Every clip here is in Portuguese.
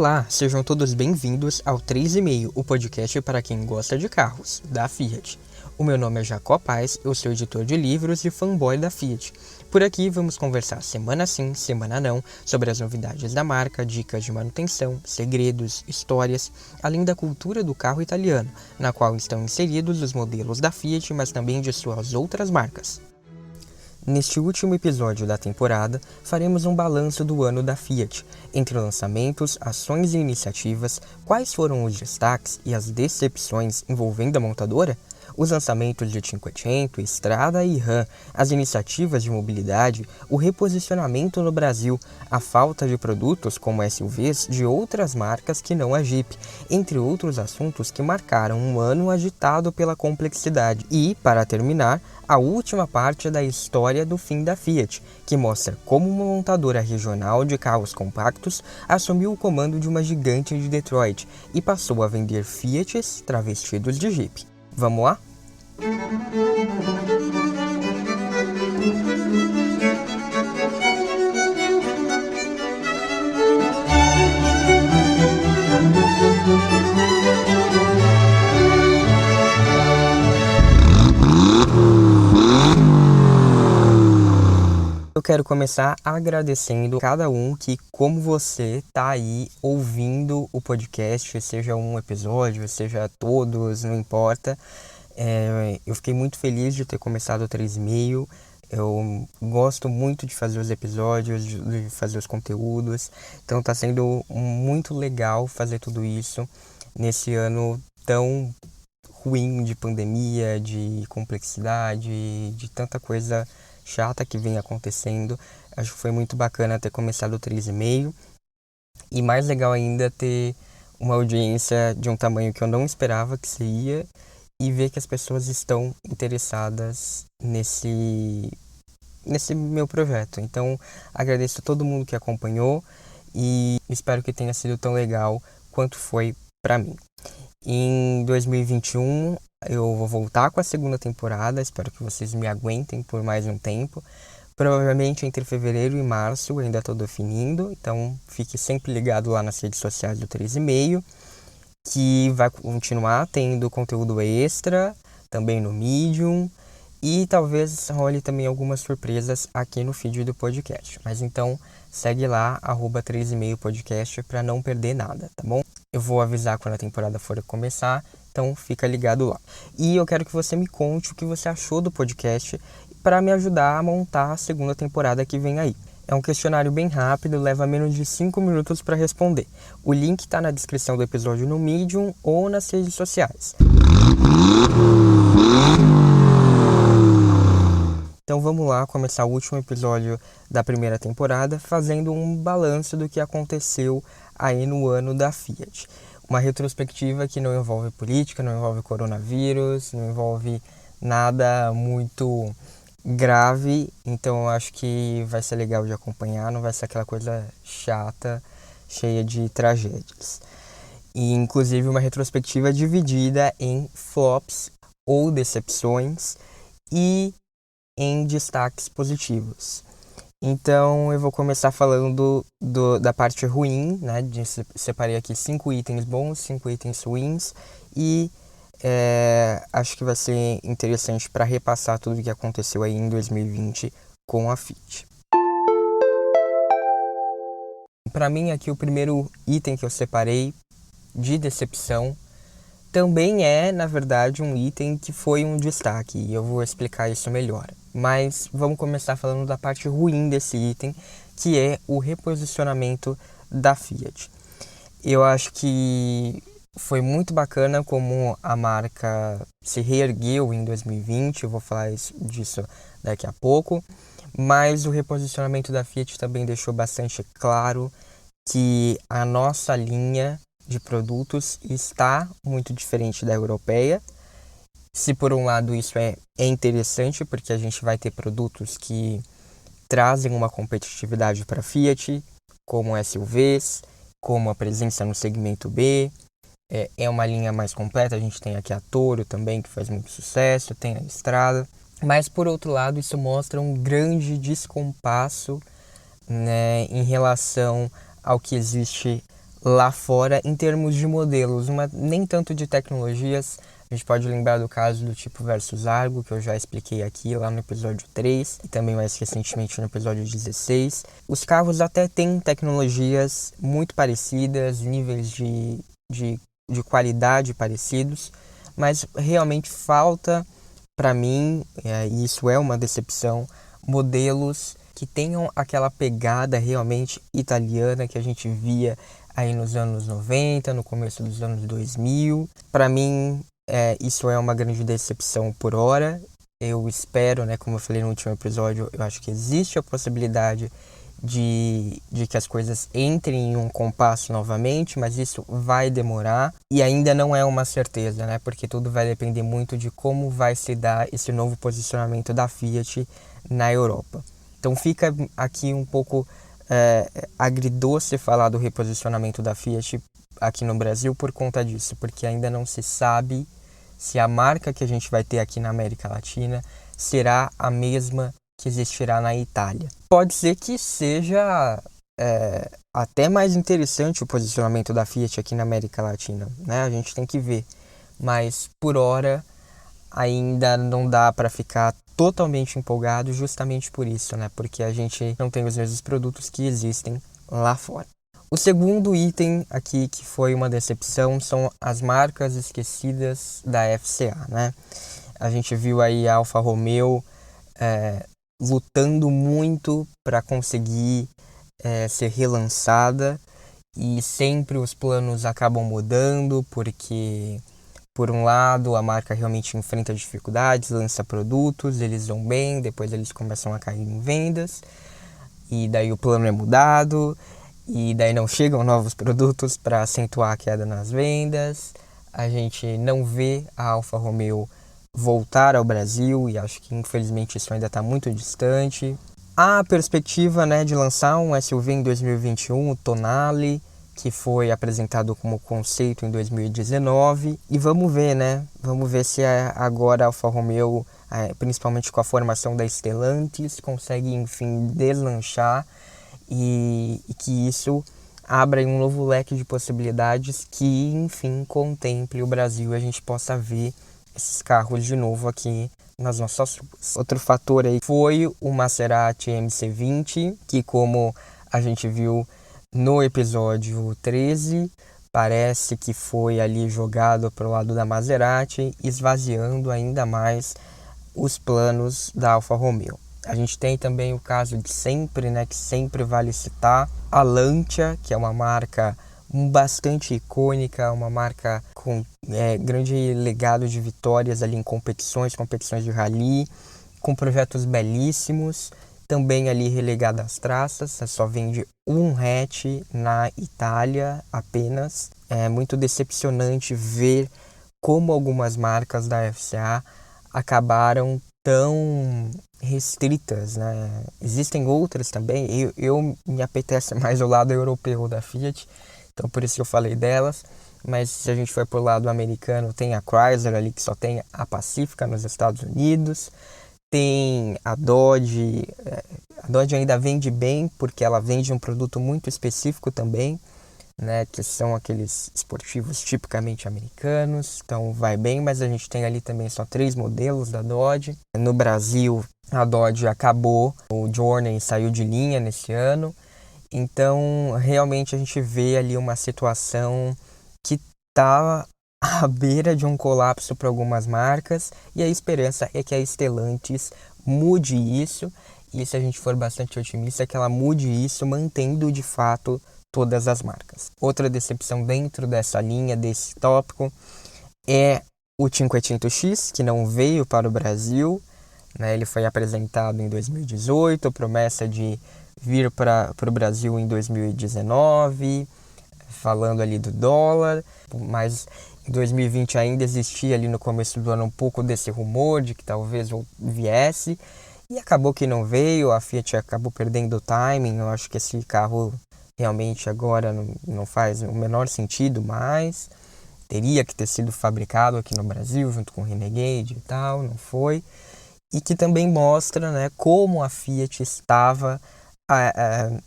Olá, sejam todos bem-vindos ao 3,5, o podcast para quem gosta de carros, da Fiat. O meu nome é Jacó Paz, eu sou editor de livros e fanboy da Fiat. Por aqui vamos conversar semana sim, semana não, sobre as novidades da marca, dicas de manutenção, segredos, histórias, além da cultura do carro italiano, na qual estão inseridos os modelos da Fiat, mas também de suas outras marcas. Neste último episódio da temporada, faremos um balanço do ano da Fiat, entre lançamentos, ações e iniciativas, quais foram os destaques e as decepções envolvendo a montadora, os lançamentos de Cinquecento, Strada e Ram, as iniciativas de mobilidade, o reposicionamento no Brasil, a falta de produtos como SUVs de outras marcas que não a Jeep, entre outros assuntos que marcaram um ano agitado pela complexidade. E, para terminar, a última parte da história do fim da Fiat, que mostra como uma montadora regional de carros compactos assumiu o comando de uma gigante de Detroit e passou a vender Fiats travestidos de Jeep. Vamos lá? Eu quero começar agradecendo cada um que, como você, tá aí ouvindo o podcast, seja um episódio, seja todos, não importa. Eu fiquei muito feliz de ter começado o 3,5. Eu gosto muito de fazer os episódios, de fazer os conteúdos. Então tá sendo muito legal fazer tudo isso nesse ano tão ruim de pandemia, de complexidade, de tanta coisa chata que vem acontecendo. Acho que foi muito bacana ter começado o 3,5 e mais legal ainda ter uma audiência de um tamanho que eu não esperava que seria e ver que as pessoas estão interessadas nesse meu projeto. Então agradeço a todo mundo que acompanhou e espero que tenha sido tão legal quanto foi para mim. Em 2021 eu vou voltar com a segunda temporada, espero que vocês me aguentem por mais um tempo. Provavelmente entre fevereiro e março, eu ainda estou definindo, então fique sempre ligado lá nas redes sociais do 3,5, que vai continuar tendo conteúdo extra, também no Medium, e talvez role também algumas surpresas aqui no feed do podcast. Mas então segue lá, @3,5podcast para não perder nada, tá bom? Eu vou avisar quando a temporada for começar, então fica ligado lá. E eu quero que você me conte o que você achou do podcast para me ajudar a montar a segunda temporada que vem aí. É um questionário bem rápido, leva menos de 5 minutos para responder. O link está na descrição do episódio no Medium ou nas redes sociais. Então vamos lá começar o último episódio da primeira temporada fazendo um balanço do que aconteceu aí no ano da Fiat. Uma retrospectiva que não envolve política, não envolve coronavírus, não envolve nada muito grave, então eu acho que vai ser legal de acompanhar, não vai ser aquela coisa chata, cheia de tragédias. E inclusive uma retrospectiva dividida em flops ou decepções e em destaques positivos. Então eu vou começar falando da parte ruim, né? Separei aqui 5 itens bons, 5 itens ruins e acho que vai ser interessante para repassar tudo o que aconteceu aí em 2020 com a Fiat. Para mim aqui o primeiro item que eu separei de decepção também é, na verdade, um item que foi um destaque e eu vou explicar isso melhor. Mas vamos começar falando da parte ruim desse item, que é o reposicionamento da Fiat. Eu acho que foi muito bacana como a marca se reergueu em 2020, eu vou falar disso daqui a pouco, mas o reposicionamento da Fiat também deixou bastante claro que a nossa linha de produtos está muito diferente da europeia. Se por um lado isso é interessante, porque a gente vai ter produtos que trazem uma competitividade para a Fiat, como SUVs, como a presença no segmento B, é uma linha mais completa, a gente tem aqui a Toro também, que faz muito sucesso, tem a Strada, mas por outro lado isso mostra um grande descompasso, né, em relação ao que existe lá fora em termos de modelos, nem tanto de tecnologias. A gente pode lembrar do caso do Tipo versus Argo, que eu já expliquei aqui lá no episódio 3 e também mais recentemente no episódio 16. Os carros até têm tecnologias muito parecidas, níveis de qualidade parecidos, mas realmente falta para mim, e isso é uma decepção, modelos que tenham aquela pegada realmente italiana que a gente via aí nos anos 90, no começo dos anos 2000. Para mim, isso é uma grande decepção por hora. Eu espero, né, como eu falei no último episódio, eu acho que existe a possibilidade de que as coisas entrem em um compasso novamente, mas isso vai demorar e ainda não é uma certeza, né? Porque tudo vai depender muito de como vai se dar esse novo posicionamento da Fiat na Europa. Então fica aqui um pouco agridoce falar do reposicionamento da Fiat aqui no Brasil por conta disso, porque ainda não se sabe se a marca que a gente vai ter aqui na América Latina será a mesma que existirá na Itália. Pode ser que seja até mais interessante o posicionamento da Fiat aqui na América Latina, né? A gente tem que ver, mas por hora ainda não dá para ficar totalmente empolgado justamente por isso, né? Porque a gente não tem os mesmos produtos que existem lá fora. O segundo item aqui que foi uma decepção são as marcas esquecidas da FCA, né? A gente viu aí a Alfa Romeo lutando muito para conseguir ser relançada e sempre os planos acabam mudando porque, por um lado, a marca realmente enfrenta dificuldades, lança produtos, eles vão bem, depois eles começam a cair em vendas e daí o plano é mudado e daí não chegam novos produtos para acentuar a queda nas vendas. A gente não vê a Alfa Romeo voltar ao Brasil e acho que infelizmente isso ainda está muito distante. Há a perspectiva, né, de lançar um SUV em 2021, o Tonale, que foi apresentado como conceito em 2019 e vamos ver, né? Vamos ver se agora a Alfa Romeo, principalmente com a formação da Stellantis, consegue enfim deslanchar e que isso abra um novo leque de possibilidades que enfim contemple o Brasil e a gente possa ver esses carros de novo aqui nas nossas ruas. Outro fator aí foi o Maserati MC20, que como a gente viu no episódio 13, parece que foi ali jogado para o lado da Maserati, esvaziando ainda mais os planos da Alfa Romeo. A gente tem também o caso de sempre, né, que sempre vale citar, a Lancia, que é uma marca bastante icônica, uma marca com grande legado de vitórias ali em competições de rally, com projetos belíssimos, também ali relegada às traças, só vende um hatch na Itália apenas. É muito decepcionante ver como algumas marcas da FCA acabaram tão restritas, né? Existem outras também, eu me apetece mais o lado europeu da Fiat, então por isso que eu falei delas, mas se a gente for pro lado americano, tem a Chrysler ali que só tem a Pacífica nos Estados Unidos, tem a Dodge ainda vende bem porque ela vende um produto muito específico também, né, que são aqueles esportivos tipicamente americanos, então vai bem, mas a gente tem ali também só 3 modelos da Dodge. No Brasil, a Dodge acabou, o Journey saiu de linha nesse ano, então realmente a gente vê ali uma situação que está à beira de um colapso para algumas marcas e a esperança é que a Stellantis mude isso e se a gente for bastante otimista, que ela mude isso mantendo de fato todas as marcas. Outra decepção dentro dessa linha, desse tópico, é o Cinquecento-X, que não veio para o Brasil, né? Ele foi apresentado em 2018, promessa de vir para o Brasil em 2019, falando ali do dólar, mas em 2020 ainda existia ali no começo do ano um pouco desse rumor de que talvez viesse, e acabou que não veio, a Fiat acabou perdendo o timing, eu acho que esse carro realmente agora não faz o menor sentido mais, teria que ter sido fabricado aqui no Brasil junto com o Renegade e tal, não foi, e que também mostra, né, como a Fiat estava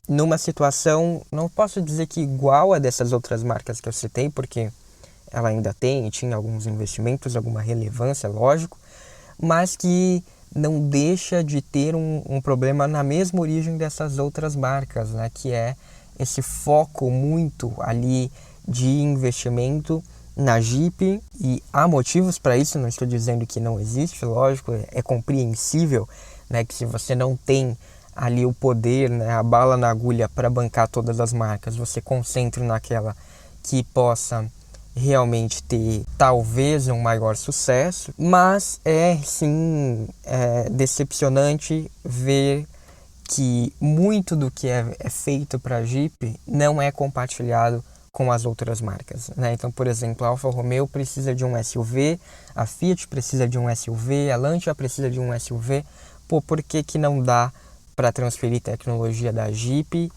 numa situação, não posso dizer que igual a dessas outras marcas que eu citei, porque ela ainda tem e tinha alguns investimentos, alguma relevância, lógico, mas que não deixa de ter um problema na mesma origem dessas outras marcas, né? Que é esse foco muito ali de investimento na Jeep, e há motivos para isso, não estou dizendo que não existe, lógico, é compreensível, né, que se você não tem ali o poder, né, a bala na agulha para bancar todas as marcas, você concentre naquela que possa realmente ter talvez um maior sucesso, mas sim decepcionante ver que muito do que é feito para a Jeep não é compartilhado com as outras marcas, né? Então, por exemplo, a Alfa Romeo precisa de um SUV, a Fiat precisa de um SUV, a Lancia precisa de um SUV. Pô, por que que não dá para transferir tecnologia da Jeep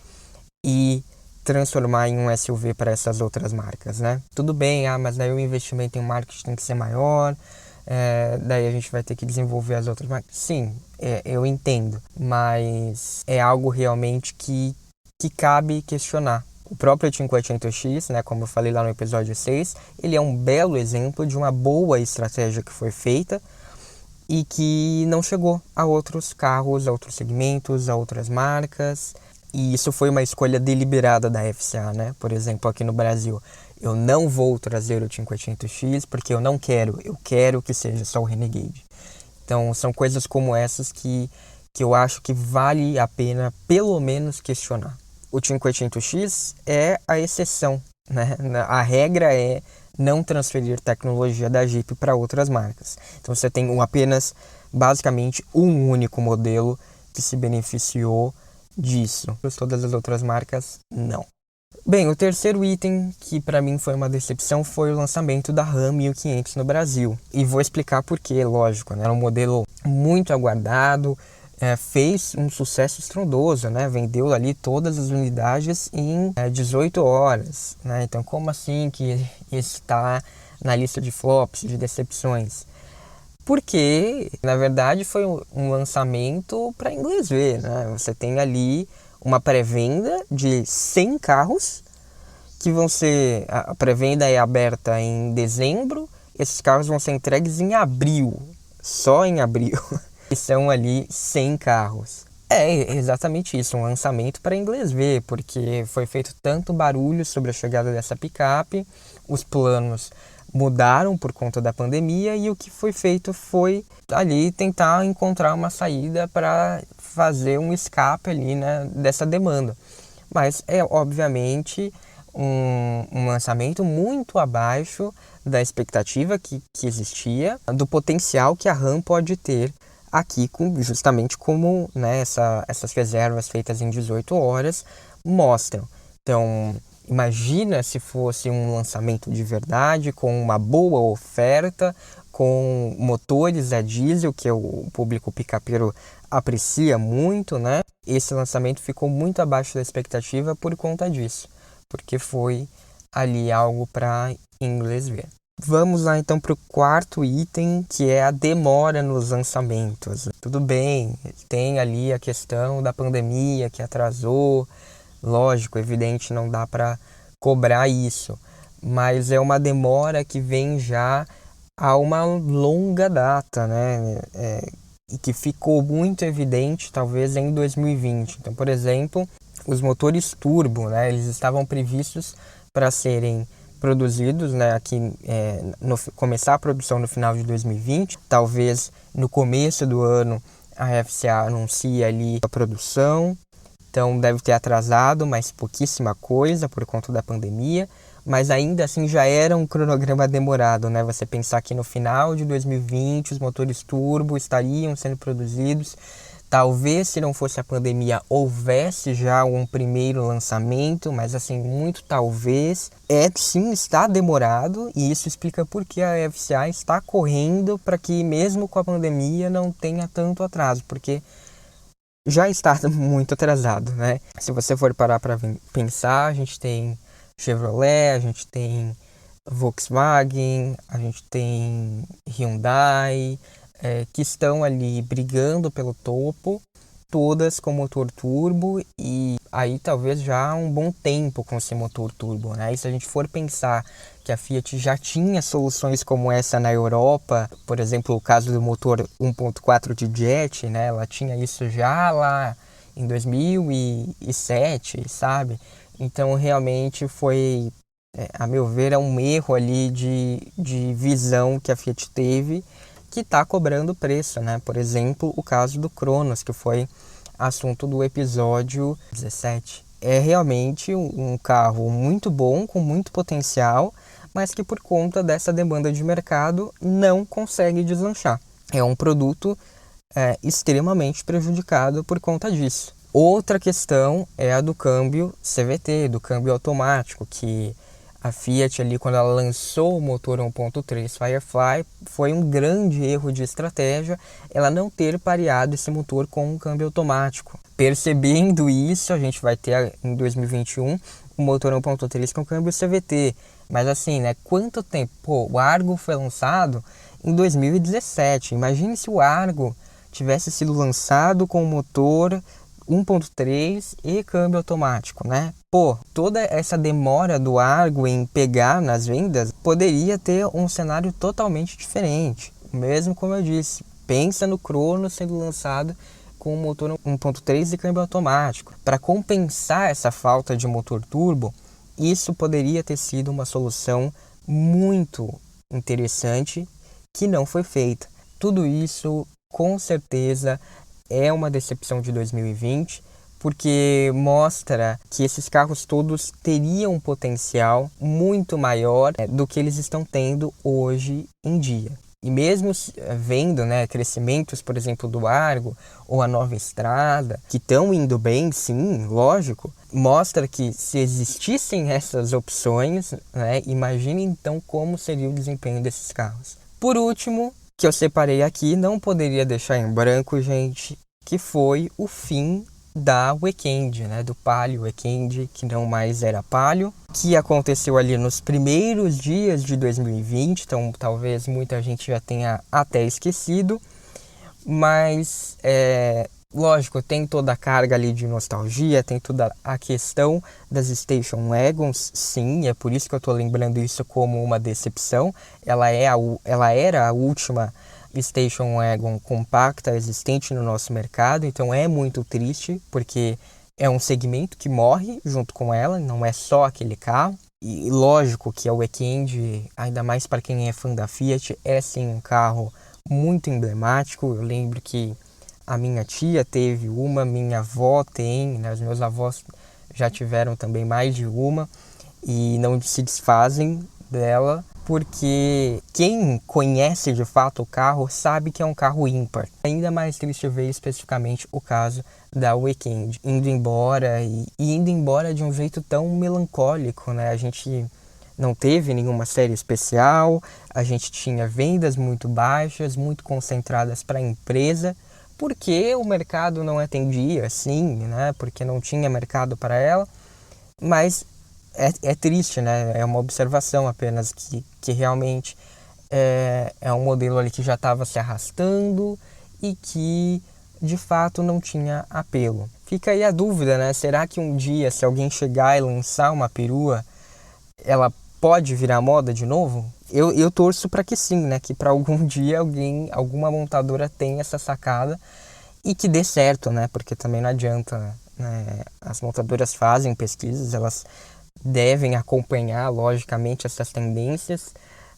e transformar em um SUV para essas outras marcas, né? Tudo bem, mas daí o investimento em marketing tem que ser maior, daí a gente vai ter que desenvolver as outras marcas. Sim, eu entendo, mas é algo realmente que cabe questionar. O próprio 500X, né, como eu falei lá no episódio 6, ele é um belo exemplo de uma boa estratégia que foi feita e que não chegou a outros carros, a outros segmentos, a outras marcas. E isso foi uma escolha deliberada da FCA, né? Por exemplo, aqui no Brasil, eu não vou trazer o 500X porque eu quero que seja só o Renegade. Então, são coisas como essas que eu acho que vale a pena, pelo menos, questionar. O 500X é a exceção, né? A regra é não transferir tecnologia da Jeep para outras marcas. Então, você tem apenas, basicamente, um único modelo que se beneficiou disso. Todas as outras marcas, não. Bem, o terceiro item que para mim foi uma decepção foi o lançamento da Ram 1500 no Brasil. E vou explicar por quê, lógico, né? Era um modelo muito aguardado, fez um sucesso estrondoso, né? Vendeu ali todas as unidades em 18 horas, né? Então, como assim que está na lista de flops, de decepções? Porque, na verdade, foi um lançamento para inglês ver, né? Você tem ali uma pré-venda de 100 carros que vão ser... A pré-venda é aberta em dezembro, esses carros vão ser entregues em abril, só em abril. E são ali 100 carros. É exatamente isso, um lançamento para inglês ver, porque foi feito tanto barulho sobre a chegada dessa picape, os planos mudaram por conta da pandemia e o que foi feito foi ali tentar encontrar uma saída para fazer um escape ali, né, dessa demanda. Mas é obviamente um lançamento muito abaixo da expectativa que existia, do potencial que a Ram pode ter aqui, justamente como, né, essas reservas feitas em 18 horas mostram. Então, imagina se fosse um lançamento de verdade, com uma boa oferta, com motores a diesel, que o público picapeiro aprecia muito, né? Esse lançamento ficou muito abaixo da expectativa por conta disso, porque foi ali algo para inglês ver. Vamos lá então para o quarto item, que é a demora nos lançamentos. Tudo bem, tem ali a questão da pandemia que atrasou, lógico, evidente, não dá para cobrar isso, mas é uma demora que vem já a uma longa data, né? E que ficou muito evidente talvez em 2020. Então, por exemplo, os motores turbo, né? Eles estavam previstos para serem produzidos, né, aqui, começar a produção no final de 2020, talvez no começo do ano a FCA anuncie ali a produção, então deve ter atrasado, mas pouquíssima coisa por conta da pandemia, mas ainda assim já era um cronograma demorado, né? Você pensar que no final de 2020 os motores turbo estariam sendo produzidos, talvez se não fosse a pandemia houvesse já um primeiro lançamento, mas assim, muito talvez. Sim, está demorado e isso explica por que a FCA está correndo para que mesmo com a pandemia não tenha tanto atraso, porque já está muito atrasado, né? Se você for parar para pensar, a gente tem Chevrolet, a gente tem Volkswagen, a gente tem Hyundai, que estão ali brigando pelo topo todas com motor turbo e aí talvez já há um bom tempo com esse motor turbo, né? E se a gente for pensar que a Fiat já tinha soluções como essa na Europa, por exemplo, o caso do motor 1.4 de jet, né? Ela tinha isso já lá em 2007, sabe? Então realmente foi, a meu ver, é um erro ali de visão que a Fiat teve, que está cobrando preço, né? Por exemplo, o caso do Cronos, que foi assunto do episódio 17. É realmente um carro muito bom, com muito potencial, mas que por conta dessa demanda de mercado não consegue deslanchar. É um produto extremamente prejudicado por conta disso. Outra questão é a do câmbio CVT, do câmbio automático, que a Fiat ali, quando ela lançou o motor 1.3 Firefly, foi um grande erro de estratégia ela não ter pareado esse motor com um câmbio automático. Percebendo isso, a gente vai ter em 2021 o motor 1.3 com câmbio CVT. Mas assim, né, quanto tempo? Pô, o Argo foi lançado em 2017. Imagine se o Argo tivesse sido lançado com o motor 1.3 e câmbio automático, né? Pô, toda essa demora do Argo em pegar nas vendas poderia ter um cenário totalmente diferente. Mesmo como eu disse, pensa no Cronos sendo lançado com o motor 1.3 e câmbio automático. Para compensar essa falta de motor turbo, isso poderia ter sido uma solução muito interessante que não foi feita. Tudo isso, com certeza, é uma decepção de 2020, porque mostra que esses carros todos teriam um potencial muito maior do que eles estão tendo hoje em dia. E mesmo vendo, né, crescimentos, por exemplo, do Argo ou a Nova Estrada, que estão indo bem, sim, lógico, mostra que se existissem essas opções, né, imagine então como seria o desempenho desses carros. Por último, que eu separei aqui, não poderia deixar em branco, gente, que foi o fim da Weekend, né, do Palio Weekend, que não mais era Palio, que aconteceu ali nos primeiros dias de 2020, então talvez muita gente já tenha até esquecido, mas lógico, tem toda a carga ali de nostalgia, tem toda a questão das Station Wagons, sim, é por isso que eu estou lembrando isso como uma decepção. Ela era a última Station Wagon compacta existente no nosso mercado, então é muito triste, porque é um segmento que morre junto com ela, não é só aquele carro. E lógico que a Weekend, ainda mais para quem é fã da Fiat, é sim um carro muito emblemático. Eu lembro que a minha tia teve uma, minha avó tem, né? Os meus avós já tiveram também mais de uma e não se desfazem dela, porque quem conhece de fato o carro sabe que é um carro ímpar. Ainda mais triste ver especificamente o caso da Weekend indo embora e indo embora de um jeito tão melancólico, né? A gente não teve nenhuma série especial, a gente tinha vendas muito baixas, muito concentradas para a empresa, porque o mercado não atendia, assim, né? Porque não tinha mercado para ela, mas é triste, né? É uma observação apenas que realmente é um modelo ali que já estava se arrastando e que de fato não tinha apelo. Fica aí a dúvida, né? Será que um dia, se alguém chegar e lançar uma perua, ela pode virar moda de novo? Eu torço para que sim, né? Que para algum dia alguma montadora tenha essa sacada e que dê certo, né? Porque também não adianta, né? As montadoras fazem pesquisas, elas devem acompanhar, logicamente, essas tendências,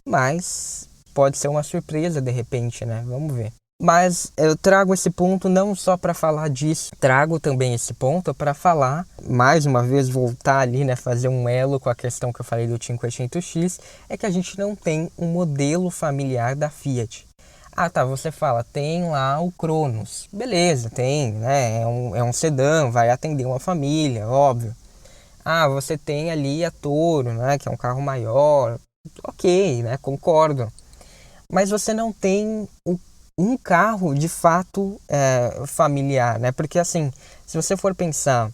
mas pode ser uma surpresa de repente, né? Vamos ver. Mas eu trago esse ponto não só para falar disso, trago também esse ponto para falar, mais uma vez, voltar ali, né, fazer um elo com a questão que eu falei do 500X, é que a gente não tem um modelo familiar da Fiat. Ah, tá, você fala, tem lá o Cronos. Beleza, tem, né, é um sedã, vai atender uma família, óbvio. Ah, você tem ali a Toro, né, que é um carro maior. Ok, né, concordo. Mas você não tem um carro de fato familiar, né? Porque assim, se você for pensar,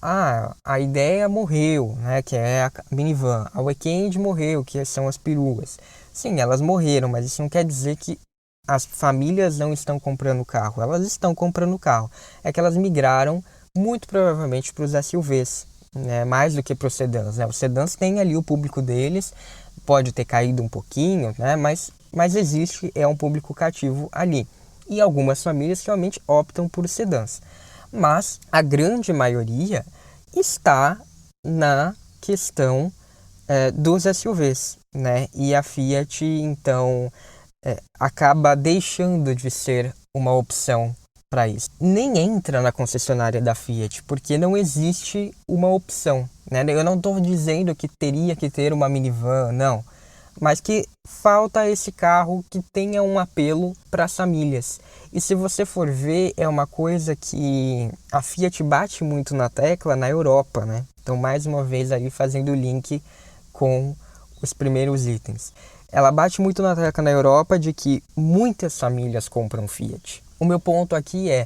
a ideia morreu, né? Que é a minivan. A Weekend morreu, que são as peruas. Sim, elas morreram, mas isso não quer dizer que as famílias não estão comprando carro, elas estão comprando carro. É que elas migraram muito provavelmente para os SUVs, né, mais do que para os sedãs, né? Os sedãs têm ali o público deles, pode ter caído um pouquinho, né? Mas existe, é um público cativo ali. E algumas famílias realmente optam por sedãs. Mas a grande maioria está na questão dos SUVs, né? E a Fiat, então, acaba deixando de ser uma opção para isso. Nem entra na concessionária da Fiat, porque não existe uma opção, né? Eu não estou dizendo que teria que ter uma minivan, não. Mas que falta esse carro que tenha um apelo para as famílias. E se você for ver, é uma coisa que a Fiat bate muito na tecla na Europa, né? Então, mais uma vez aí fazendo o link com os primeiros itens. Ela bate muito na tecla na Europa de que muitas famílias compram Fiat. O meu ponto aqui é,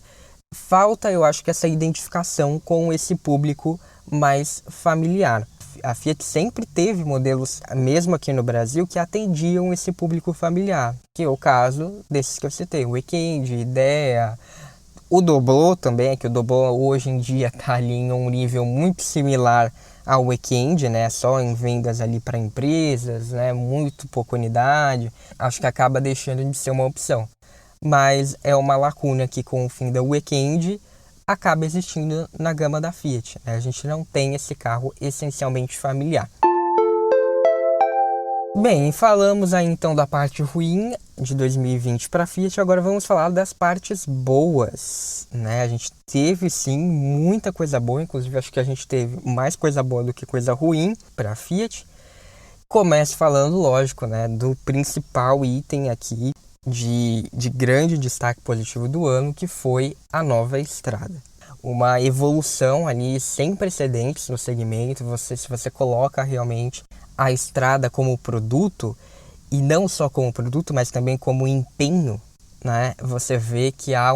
falta, eu acho que essa identificação com esse público mais familiar. A Fiat sempre teve modelos, mesmo aqui no Brasil, que atendiam esse público familiar, que é o caso desses que eu citei, o Weekend, Idea, o Doblô também, que o Doblô hoje em dia está ali em um nível muito similar ao Weekend, né, só em vendas ali para empresas, né, muito pouca unidade, acho que acaba deixando de ser uma opção. Mas é uma lacuna que com o fim da Weekend acaba existindo na gama da Fiat, né? A gente não tem esse carro essencialmente familiar. Bem, falamos aí então da parte ruim de 2020 para a Fiat, agora vamos falar das partes boas, né? A gente teve sim muita coisa boa, inclusive acho que a gente teve mais coisa boa do que coisa ruim para a Fiat. Começo falando, lógico, né, do principal item aqui de grande destaque positivo do ano, que foi a nova Strada. Uma evolução ali sem precedentes no segmento. Se você coloca realmente a Strada como produto, e não só como produto, mas também como empenho, né, você vê que há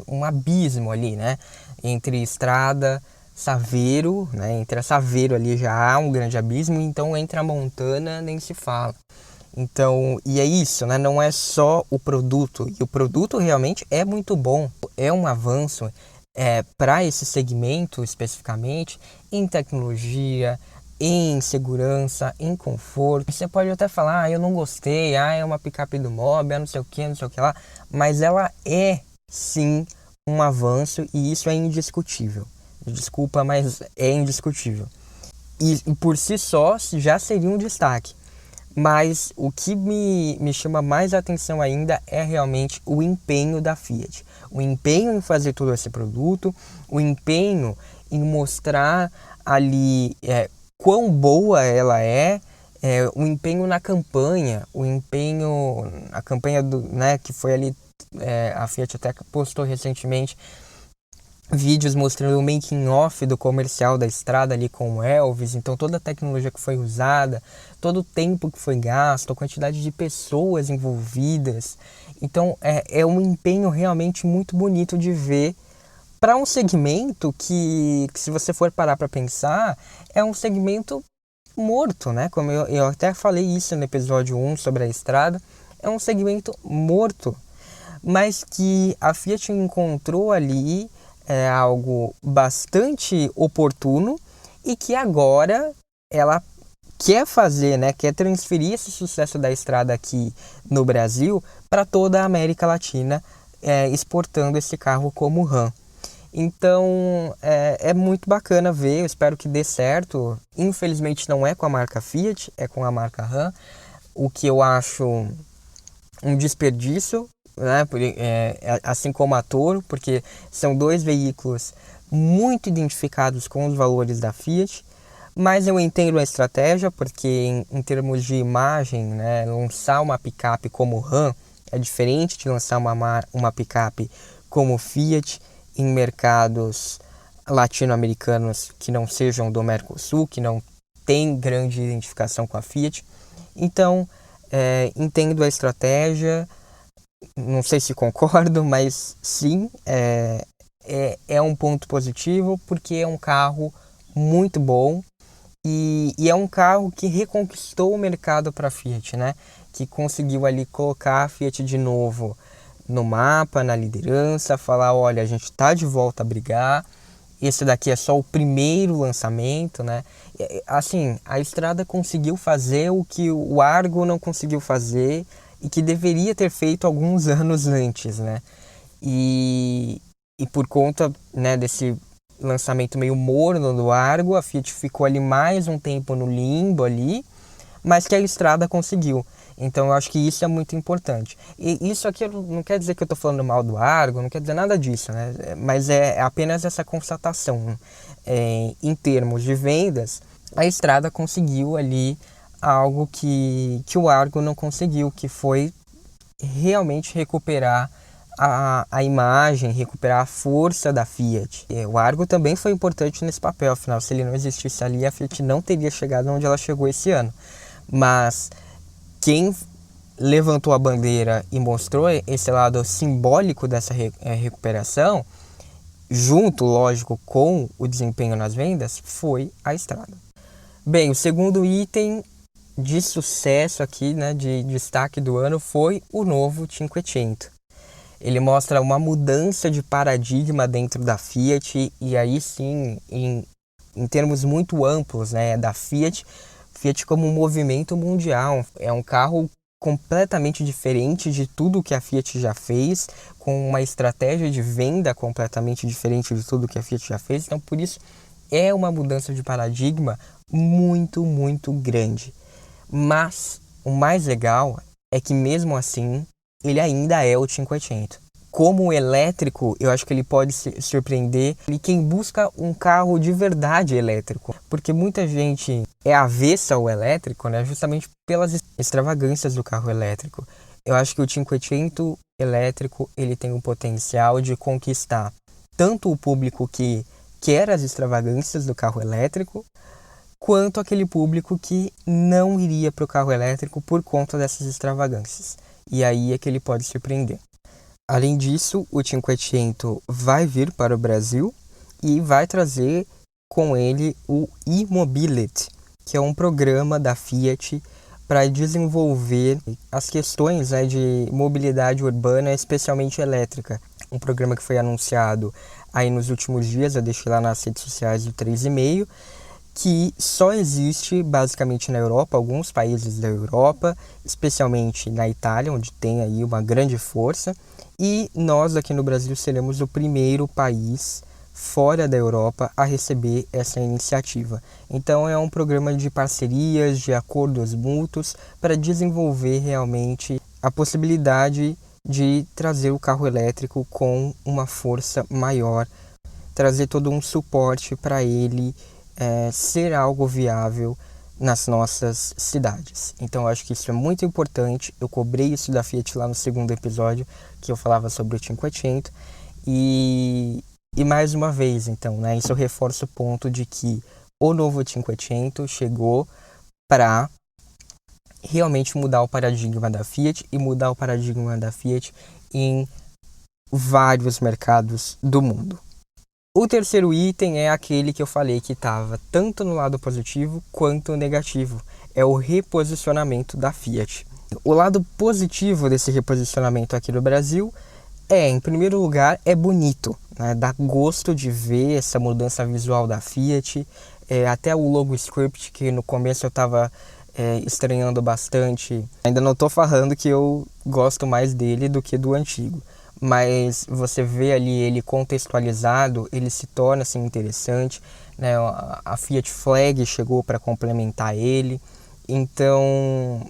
um abismo ali, né, entre Strada, Saveiro, né, entre a Saveiro ali já há um grande abismo, então entre a Montana nem se fala. Então, e é isso, né? Não é só o produto, e o produto realmente é muito bom, é um avanço para esse segmento especificamente, em tecnologia, em segurança, em conforto. Você pode até falar, eu não gostei, é uma picape do Mobi, não sei o que, não sei o que lá, mas ela é sim um avanço e isso é indiscutível. Desculpa, mas é indiscutível. E por si só já seria um destaque. Mas o que me chama mais atenção ainda é realmente o empenho da Fiat. O empenho em fazer todo esse produto, o empenho em mostrar ali quão boa ela o empenho na campanha, a campanha né, que foi ali, a Fiat até postou recentemente vídeos mostrando o making off do comercial da Strada ali com o Elvis, então toda a tecnologia que foi usada, todo o tempo que foi gasto, a quantidade de pessoas envolvidas. Então é um empenho realmente muito bonito de ver para um segmento que se você for parar para pensar, é um segmento morto, né? Como eu até falei isso no episódio 1 sobre a Strada, é um segmento morto, mas que a Fiat encontrou ali algo bastante oportuno e que agora ela quer fazer, né, quer transferir esse sucesso da Strada aqui no Brasil para toda a América Latina, exportando esse carro como RAM. Então é muito bacana ver, eu espero que dê certo. Infelizmente não é com a marca Fiat, é com a marca RAM, o que eu acho um desperdício, né? Assim como a Toro, porque são dois veículos muito identificados com os valores da Fiat, mas eu entendo a estratégia, porque em termos de imagem, né, lançar uma picape como RAM é diferente de lançar uma picape como Fiat em mercados latino-americanos que não sejam do Mercosul, que não tem grande identificação com a Fiat. Então, entendo a estratégia, não sei se concordo, mas sim, é um ponto positivo, porque é um carro muito bom E é um carro que reconquistou o mercado para a Fiat, né? Que conseguiu ali colocar a Fiat de novo no mapa, na liderança, falar, olha, a gente está de volta a brigar, esse daqui é só o primeiro lançamento, né? Assim, a Strada conseguiu fazer o que o Argo não conseguiu fazer e que deveria ter feito alguns anos antes, né? E, e por conta, né, desse lançamento meio morno do Argo, a Fiat ficou ali mais um tempo no limbo ali, mas que a Strada conseguiu. Então eu acho que isso é muito importante. E isso aqui não quer dizer que eu estou falando mal do Argo, não quer dizer nada disso, né? Mas é apenas essa constatação. Em termos de vendas, a Strada conseguiu ali algo que o Argo não conseguiu, que foi realmente recuperar a imagem, recuperar a força da Fiat. O Argo também foi importante nesse papel, afinal, se ele não existisse ali, a Fiat não teria chegado onde ela chegou esse ano. Mas quem levantou a bandeira e mostrou esse lado simbólico dessa recuperação, junto, lógico, com o desempenho nas vendas, foi a Strada. Bem, o segundo item de sucesso aqui, né, de destaque do ano, foi o novo Cinquecento. Ele mostra uma mudança de paradigma dentro da Fiat e aí sim, em termos muito amplos, né, da Fiat como um movimento mundial. É um carro completamente diferente de tudo que a Fiat já fez, com uma estratégia de venda completamente diferente de tudo que a Fiat já fez. Então, por isso, é uma mudança de paradigma muito, muito grande. Mas o mais legal é que mesmo assim, ele ainda é o Cinquecento. Como elétrico, eu acho que ele pode surpreender quem busca um carro de verdade elétrico. Porque muita gente é avessa ao elétrico, né, justamente pelas extravagâncias do carro elétrico. Eu acho que o Cinquecento elétrico ele tem o potencial de conquistar tanto o público que quer as extravagâncias do carro elétrico, quanto aquele público que não iria para o carro elétrico por conta dessas extravagâncias. E aí é que ele pode surpreender. Além disso, o Cinquecento vai vir para o Brasil e vai trazer com ele o e-Mobility, que é um programa da Fiat para desenvolver as questões, né, de mobilidade urbana, especialmente elétrica. Um programa que foi anunciado aí nos últimos dias, eu deixei lá nas redes sociais do 3,5, que só existe basicamente na Europa, alguns países da Europa, especialmente na Itália, onde tem aí uma grande força, e nós aqui no Brasil seremos o primeiro país fora da Europa a receber essa iniciativa. Então é um programa de parcerias, de acordos mútuos para desenvolver realmente a possibilidade de trazer o carro elétrico com uma força maior, trazer todo um suporte para ele ser algo viável nas nossas cidades. Então eu acho que isso é muito importante. Eu cobrei isso da Fiat lá no segundo episódio, que eu falava sobre o Cinquecento. E mais uma vez, então, né, isso reforça o ponto de que o novo Cinquecento chegou para realmente mudar o paradigma da Fiat e mudar o paradigma da Fiat em vários mercados do mundo. O terceiro item é aquele que eu falei que estava tanto no lado positivo quanto negativo. É o reposicionamento da Fiat. O lado positivo desse reposicionamento aqui no Brasil em primeiro lugar, é bonito, né? Dá gosto de ver essa mudança visual da Fiat. Até o logo script, que no começo eu estava estranhando bastante. Ainda não estou falando que eu gosto mais dele do que do antigo. Mas você vê ali ele contextualizado, ele se torna assim, interessante, né? A Fiat Flag chegou para complementar ele, então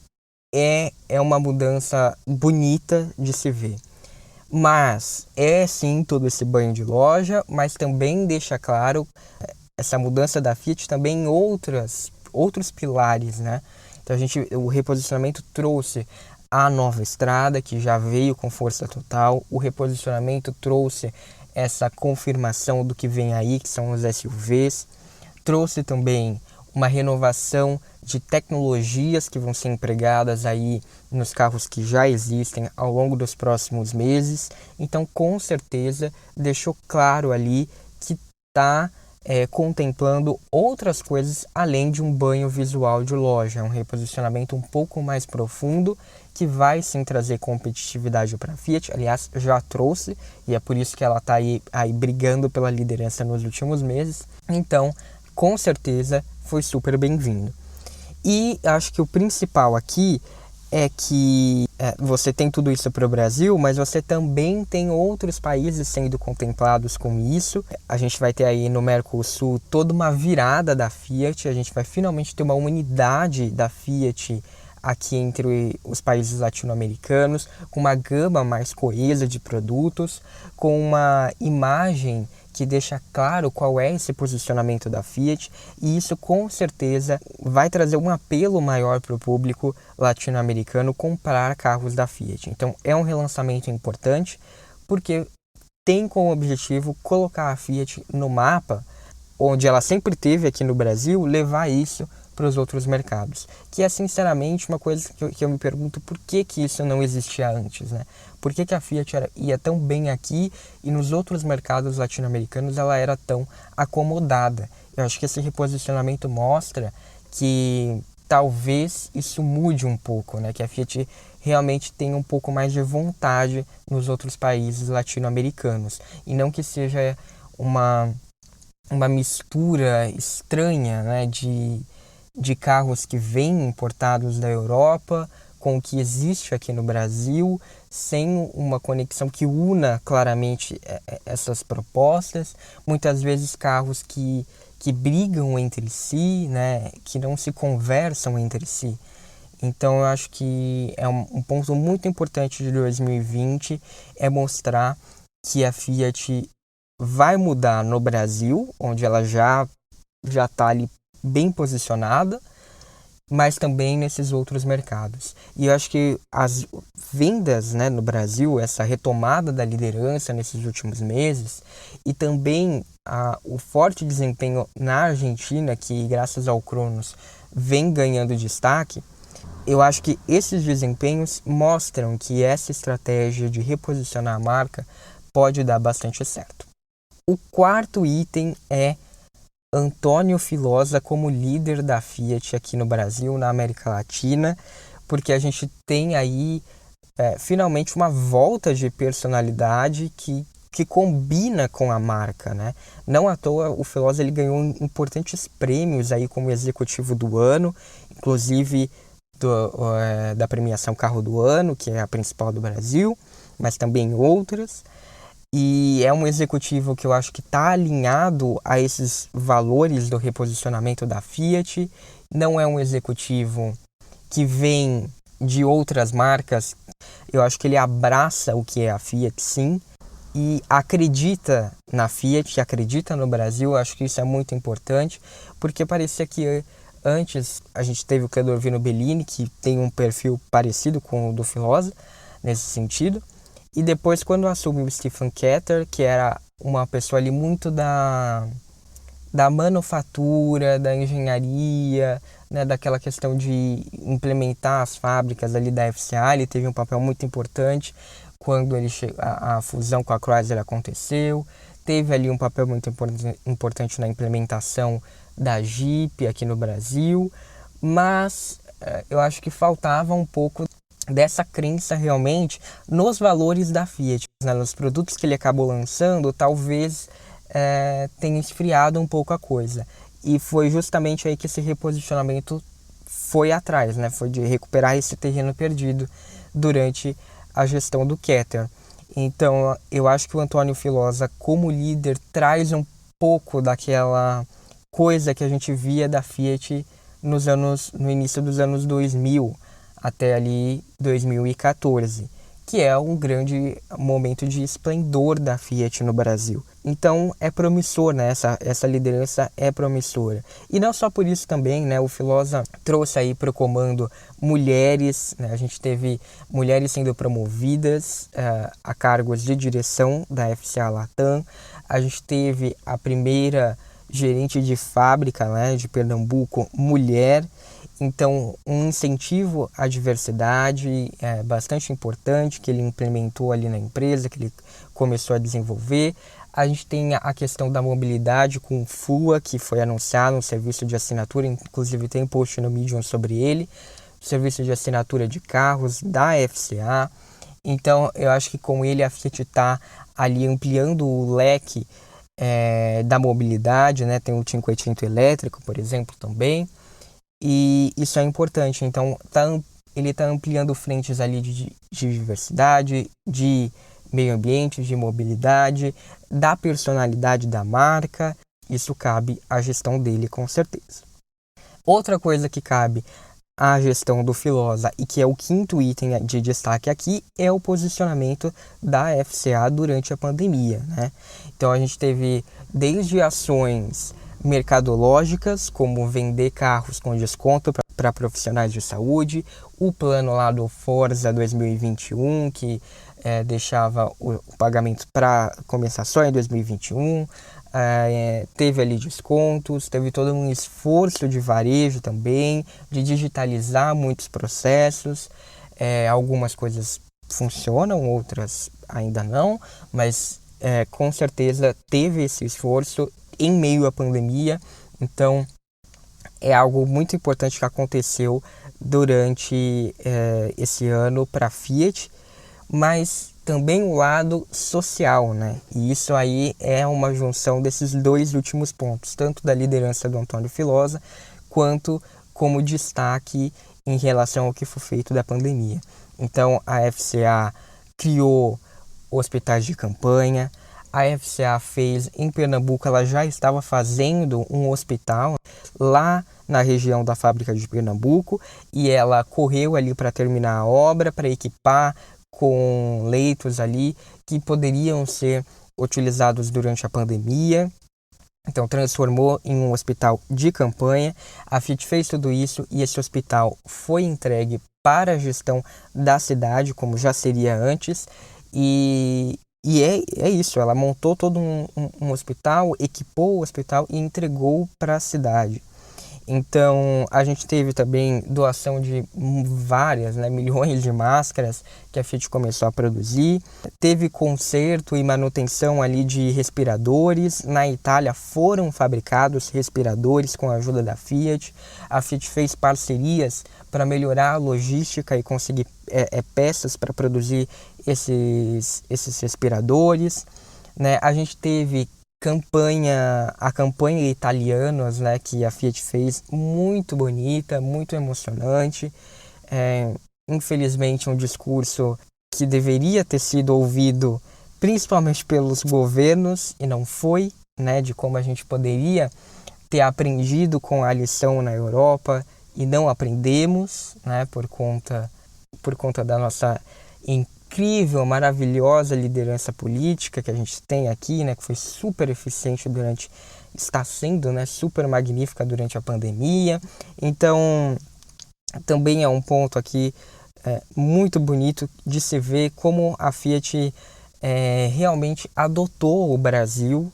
é uma mudança bonita de se ver. Mas é sim todo esse banho de loja, mas também deixa claro essa mudança da Fiat também em outros pilares, né? Então o reposicionamento trouxe a nova Strada, que já veio com força total. O reposicionamento trouxe essa confirmação do que vem aí, que são os SUVs. Trouxe também uma renovação de tecnologias que vão ser empregadas aí nos carros que já existem ao longo dos próximos meses. Então, com certeza, deixou claro ali que está contemplando outras coisas além de um banho visual de loja. É um reposicionamento um pouco mais profundo que vai sim trazer competitividade para a Fiat. Aliás, já trouxe, e é por isso que ela está aí brigando pela liderança nos últimos meses. Então, com certeza, foi super bem-vindo. E acho que o principal aqui é que você tem tudo isso para o Brasil, mas você também tem outros países sendo contemplados com isso. A gente vai ter aí no Mercosul toda uma virada da Fiat, a gente vai finalmente ter uma unidade da Fiat aqui entre os países latino-americanos, com uma gama mais coesa de produtos, com uma imagem que deixa claro qual é esse posicionamento da Fiat, e isso com certeza vai trazer um apelo maior para o público latino-americano comprar carros da Fiat. Então é um relançamento importante, porque tem como objetivo colocar a Fiat no mapa, onde ela sempre teve aqui no Brasil, levar isso para os outros mercados. Que é sinceramente uma coisa que eu me pergunto por que isso não existia antes, né? Por que a Fiat ia tão bem aqui e nos outros mercados latino-americanos ela era tão acomodada? Eu acho que esse reposicionamento mostra que talvez isso mude um pouco, né? Que a Fiat realmente tem um pouco mais de vontade nos outros países latino-americanos e não que seja uma mistura estranha, né, de carros que vêm importados da Europa com o que existe aqui no Brasil, sem uma conexão que una claramente essas propostas. Muitas vezes carros que brigam entre si, né, que não se conversam entre si. Então eu acho que é um ponto muito importante de 2020 é mostrar que a Fiat vai mudar no Brasil, onde ela já está ali bem posicionada, mas também nesses outros mercados. E eu acho que as vendas, né, no Brasil, essa retomada da liderança nesses últimos meses, e também o forte desempenho na Argentina, que graças ao Cronos vem ganhando destaque, eu acho que esses desempenhos mostram que essa estratégia de reposicionar a marca pode dar bastante certo. O quarto item é Antônio Filosa como líder da Fiat aqui no Brasil, na América Latina, porque a gente tem aí finalmente uma volta de personalidade que combina com a marca, né? Não à toa o Filosa ele ganhou importantes prêmios aí como executivo do ano, inclusive da premiação Carro do Ano, que é a principal do Brasil, mas também outras. E é um executivo que eu acho que está alinhado a esses valores do reposicionamento da Fiat. Não é um executivo que vem de outras marcas. Eu acho que ele abraça o que é a Fiat, sim, e acredita na Fiat, acredita no Brasil. Eu acho que isso é muito importante, porque parecia que antes a gente teve o Cledovino Bellini, que tem um perfil parecido com o do Filosa, nesse sentido. E depois, quando assume o Stephen Ketter, que era uma pessoa ali muito da manufatura, da engenharia, né, daquela questão de implementar as fábricas ali da FCA, ele teve um papel muito importante quando a fusão com a Chrysler aconteceu. Teve ali um papel muito importante na implementação da Jeep aqui no Brasil, mas eu acho que faltava um pouco dessa crença realmente nos valores da Fiat, né? Nos produtos que ele acabou lançando, talvez tenha esfriado um pouco a coisa. E foi justamente aí que esse reposicionamento foi atrás, né? Foi de recuperar esse terreno perdido durante a gestão do Ketter. Então, eu acho que o Antônio Filosa, como líder, traz um pouco daquela coisa que a gente via da Fiat no início dos anos 2000, até ali 2014, que é um grande momento de esplendor da Fiat no Brasil. Então é promissor, né? Essa liderança é promissora. E não só por isso também, né? O Filosa trouxe aí para o comando mulheres, né? A gente teve mulheres sendo promovidas a cargos de direção da FCA Latam. A gente teve a primeira gerente de fábrica, né, de Pernambuco, mulher. Então, um incentivo à diversidade é bastante importante que ele implementou ali na empresa, que ele começou a desenvolver. A gente tem a questão da mobilidade com o FUA, que foi anunciado, um serviço de assinatura, inclusive tem post no Medium sobre ele, serviço de assinatura de carros da FCA. Então, eu acho que com ele a Fiat está ali ampliando o leque da mobilidade, né? Tem o Cinquecento elétrico, por exemplo, também. E isso é importante. Então, ele está ampliando frentes ali de diversidade, de meio ambiente, de mobilidade, da personalidade da marca. Isso cabe à gestão dele, com certeza. Outra coisa que cabe à gestão do Filosa e que é o quinto item de destaque aqui é o posicionamento da FCA durante a pandemia, né? Então a gente teve desde ações mercadológicas, como vender carros com desconto para profissionais de saúde, o plano lá do Forza 2021, que deixava o pagamento para começar só em 2021, teve ali descontos, teve todo um esforço de varejo também, de digitalizar muitos processos, algumas coisas funcionam, outras ainda não, mas com certeza teve esse esforço em meio à pandemia, então é algo muito importante que aconteceu durante esse ano para a Fiat, mas também o lado social, né? E isso aí é uma junção desses dois últimos pontos, tanto da liderança do Antônio Filosa, quanto como destaque em relação ao que foi feito da pandemia. Então, a FCA criou hospitais de campanha, a FCA fez em Pernambuco, ela já estava fazendo um hospital lá na região da fábrica de Pernambuco e ela correu ali para terminar a obra, para equipar com leitos ali que poderiam ser utilizados durante a pandemia. Então transformou em um hospital de campanha. A Fiat fez tudo isso e esse hospital foi entregue para a gestão da cidade, como já seria antes. E é isso, ela montou todo um hospital, equipou o hospital e entregou para a cidade. Então, a gente teve também doação de várias, milhões de máscaras que a Fiat começou a produzir. Teve conserto e manutenção ali de respiradores. Na Itália foram fabricados respiradores com a ajuda da Fiat. A Fiat fez parcerias para melhorar a logística e conseguir peças para produzir esses respiradores. A gente teve a campanha Italianos, que a Fiat fez, muito bonita, muito emocionante. Infelizmente um discurso que deveria ter sido ouvido principalmente pelos governos e não foi, de como a gente poderia ter aprendido com a lição na Europa e não aprendemos, por conta da nossa incrível, maravilhosa liderança política que a gente tem aqui, que foi super eficiente está sendo, super magnífica durante a pandemia. Então, também é um ponto aqui muito bonito de se ver como a Fiat realmente adotou o Brasil,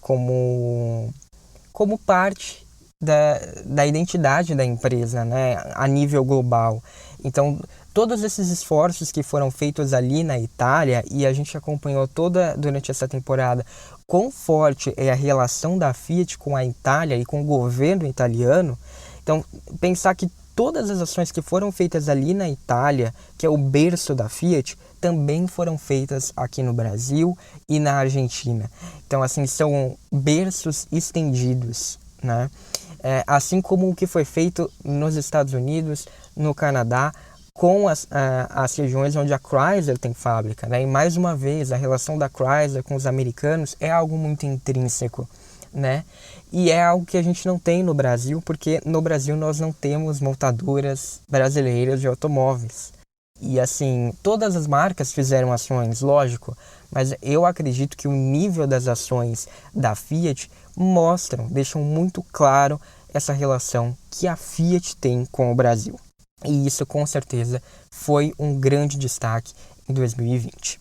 como parte da identidade da empresa, a nível global. Então, todos esses esforços que foram feitos ali na Itália, e a gente acompanhou durante essa temporada quão forte é a relação da Fiat com a Itália e com o governo italiano. Então, pensar que todas as ações que foram feitas ali na Itália, que é o berço da Fiat, também foram feitas aqui no Brasil e na Argentina. Então, assim, são berços estendidos, assim como o que foi feito nos Estados Unidos, no Canadá, com as regiões onde a Chrysler tem fábrica, E mais uma vez, a relação da Chrysler com os americanos é algo muito intrínseco, E é algo que a gente não tem no Brasil, porque no Brasil nós não temos montadoras brasileiras de automóveis. E assim, todas as marcas fizeram ações, lógico, mas eu acredito que o nível das ações da Fiat deixam muito claro essa relação que a Fiat tem com o Brasil. E isso, com certeza, foi um grande destaque em 2020.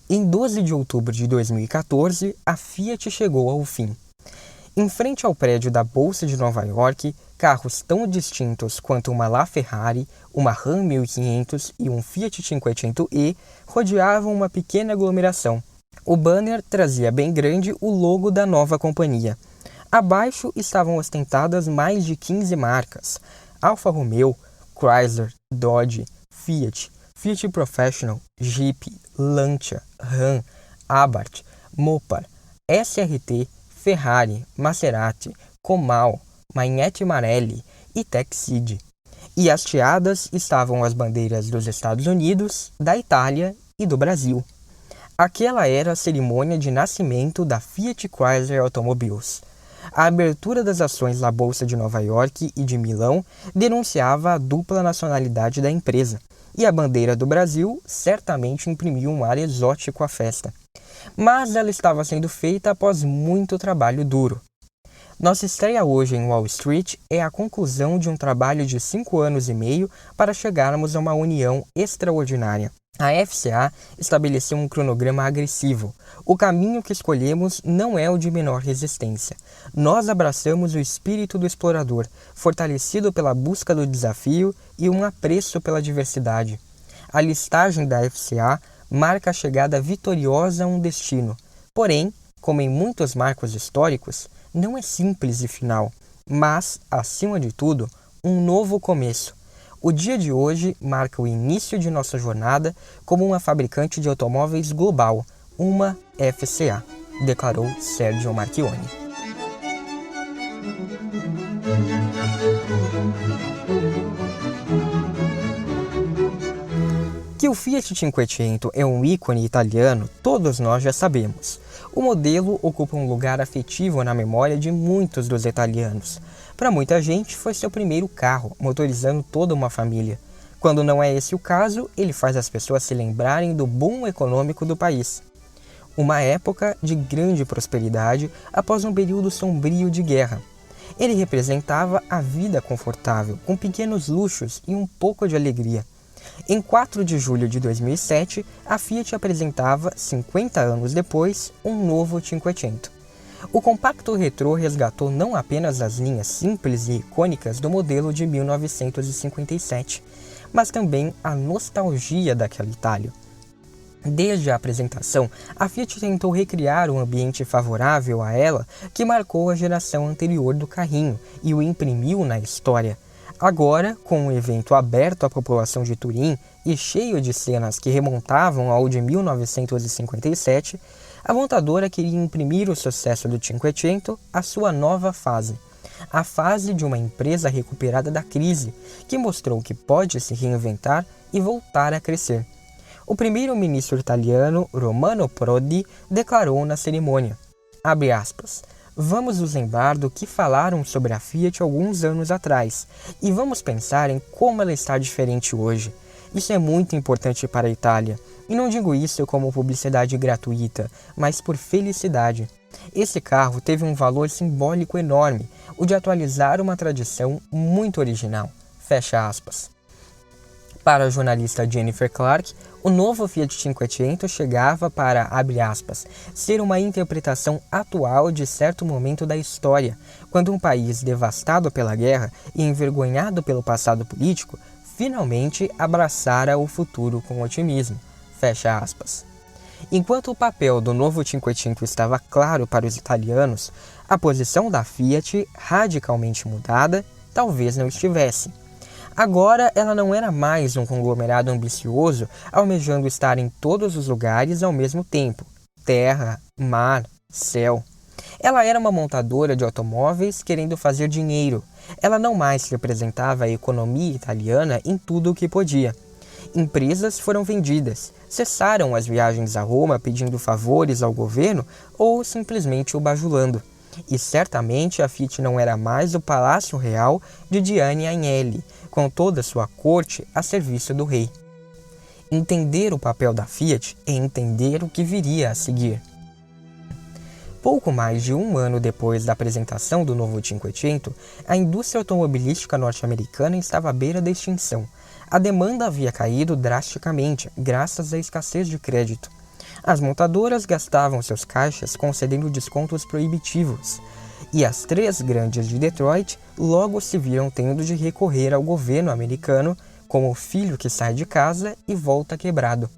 Em 12 de outubro de 2014, a Fiat chegou ao fim. Em frente ao prédio da Bolsa de Nova York, carros tão distintos quanto uma LaFerrari, uma Ram 1500 e um Fiat 500e rodeavam uma pequena aglomeração. O banner trazia bem grande o logo da nova companhia. Abaixo estavam ostentadas mais de 15 marcas: Alfa Romeo, Chrysler, Dodge, Fiat, Fiat Professional, Jeep, Lancia, Ram, Abarth, Mopar, SRT, Ferrari, Maserati, Comal, Magneti Marelli e Texid. E hasteadas estavam as bandeiras dos Estados Unidos, da Itália e do Brasil. Aquela era a cerimônia de nascimento da Fiat Chrysler Automobiles. A abertura das ações na Bolsa de Nova York e de Milão denunciava a dupla nacionalidade da empresa, e a bandeira do Brasil certamente imprimiu um ar exótico à festa. Mas ela estava sendo feita após muito trabalho duro. Nossa estreia hoje em Wall Street é a conclusão de um trabalho de 5 anos e meio para chegarmos a uma união extraordinária. A FCA estabeleceu um cronograma agressivo. O caminho que escolhemos não é o de menor resistência. Nós abraçamos o espírito do explorador, fortalecido pela busca do desafio e um apreço pela diversidade. A listagem da FCA marca a chegada vitoriosa a um destino. Porém, como em muitos marcos históricos, não é simples e final, mas, acima de tudo, um novo começo. O dia de hoje marca o início de nossa jornada como uma fabricante de automóveis global, uma FCA, declarou Sergio Marchionne. Que o Fiat 500 é um ícone italiano, todos nós já sabemos. O modelo ocupa um lugar afetivo na memória de muitos dos italianos. Para muita gente, foi seu primeiro carro, motorizando toda uma família. Quando não é esse o caso, ele faz as pessoas se lembrarem do boom econômico do país. Uma época de grande prosperidade após um período sombrio de guerra. Ele representava a vida confortável, com pequenos luxos e um pouco de alegria. Em 4 de julho de 2007, a Fiat apresentava, 50 anos depois, um novo 500. O compacto retrô resgatou não apenas as linhas simples e icônicas do modelo de 1957, mas também a nostalgia daquela Itália. Desde a apresentação, a Fiat tentou recriar um ambiente favorável a ela que marcou a geração anterior do carrinho e o imprimiu na história. Agora, com um evento aberto à população de Turim e cheio de cenas que remontavam ao de 1957, a montadora queria imprimir o sucesso do 500 à sua nova fase, a fase de uma empresa recuperada da crise, que mostrou que pode se reinventar e voltar a crescer. O primeiro-ministro italiano, Romano Prodi, declarou na cerimônia, abre aspas, vamos nos lembrar do que falaram sobre a Fiat alguns anos atrás e vamos pensar em como ela está diferente hoje. Isso é muito importante para a Itália, e não digo isso como publicidade gratuita, mas por felicidade. Esse carro teve um valor simbólico enorme, o de atualizar uma tradição muito original. Fecha aspas. Para a jornalista Jennifer Clark, o novo Fiat 500 chegava para, abre aspas, ser uma interpretação atual de certo momento da história, quando um país devastado pela guerra e envergonhado pelo passado político, finalmente abraçara o futuro com otimismo. Fecha aspas. Enquanto o papel do novo 500 estava claro para os italianos, a posição da Fiat, radicalmente mudada, talvez não estivesse. Agora ela não era mais um conglomerado ambicioso, almejando estar em todos os lugares ao mesmo tempo, terra, mar, céu. Ela era uma montadora de automóveis querendo fazer dinheiro. Ela não mais representava a economia italiana em tudo o que podia. Empresas foram vendidas, cessaram as viagens a Roma pedindo favores ao governo ou simplesmente o bajulando. E certamente a Fiat não era mais o Palácio Real de Gianni Agnelli, com toda sua corte a serviço do rei. Entender o papel da Fiat é entender o que viria a seguir. Pouco mais de um ano depois da apresentação do novo 500, a indústria automobilística norte-americana estava à beira da extinção. A demanda havia caído drasticamente, graças à escassez de crédito. As montadoras gastavam seus caixas concedendo descontos proibitivos. e as três grandes de Detroit logo se viram tendo de recorrer ao governo americano como o filho que sai de casa e volta quebrado.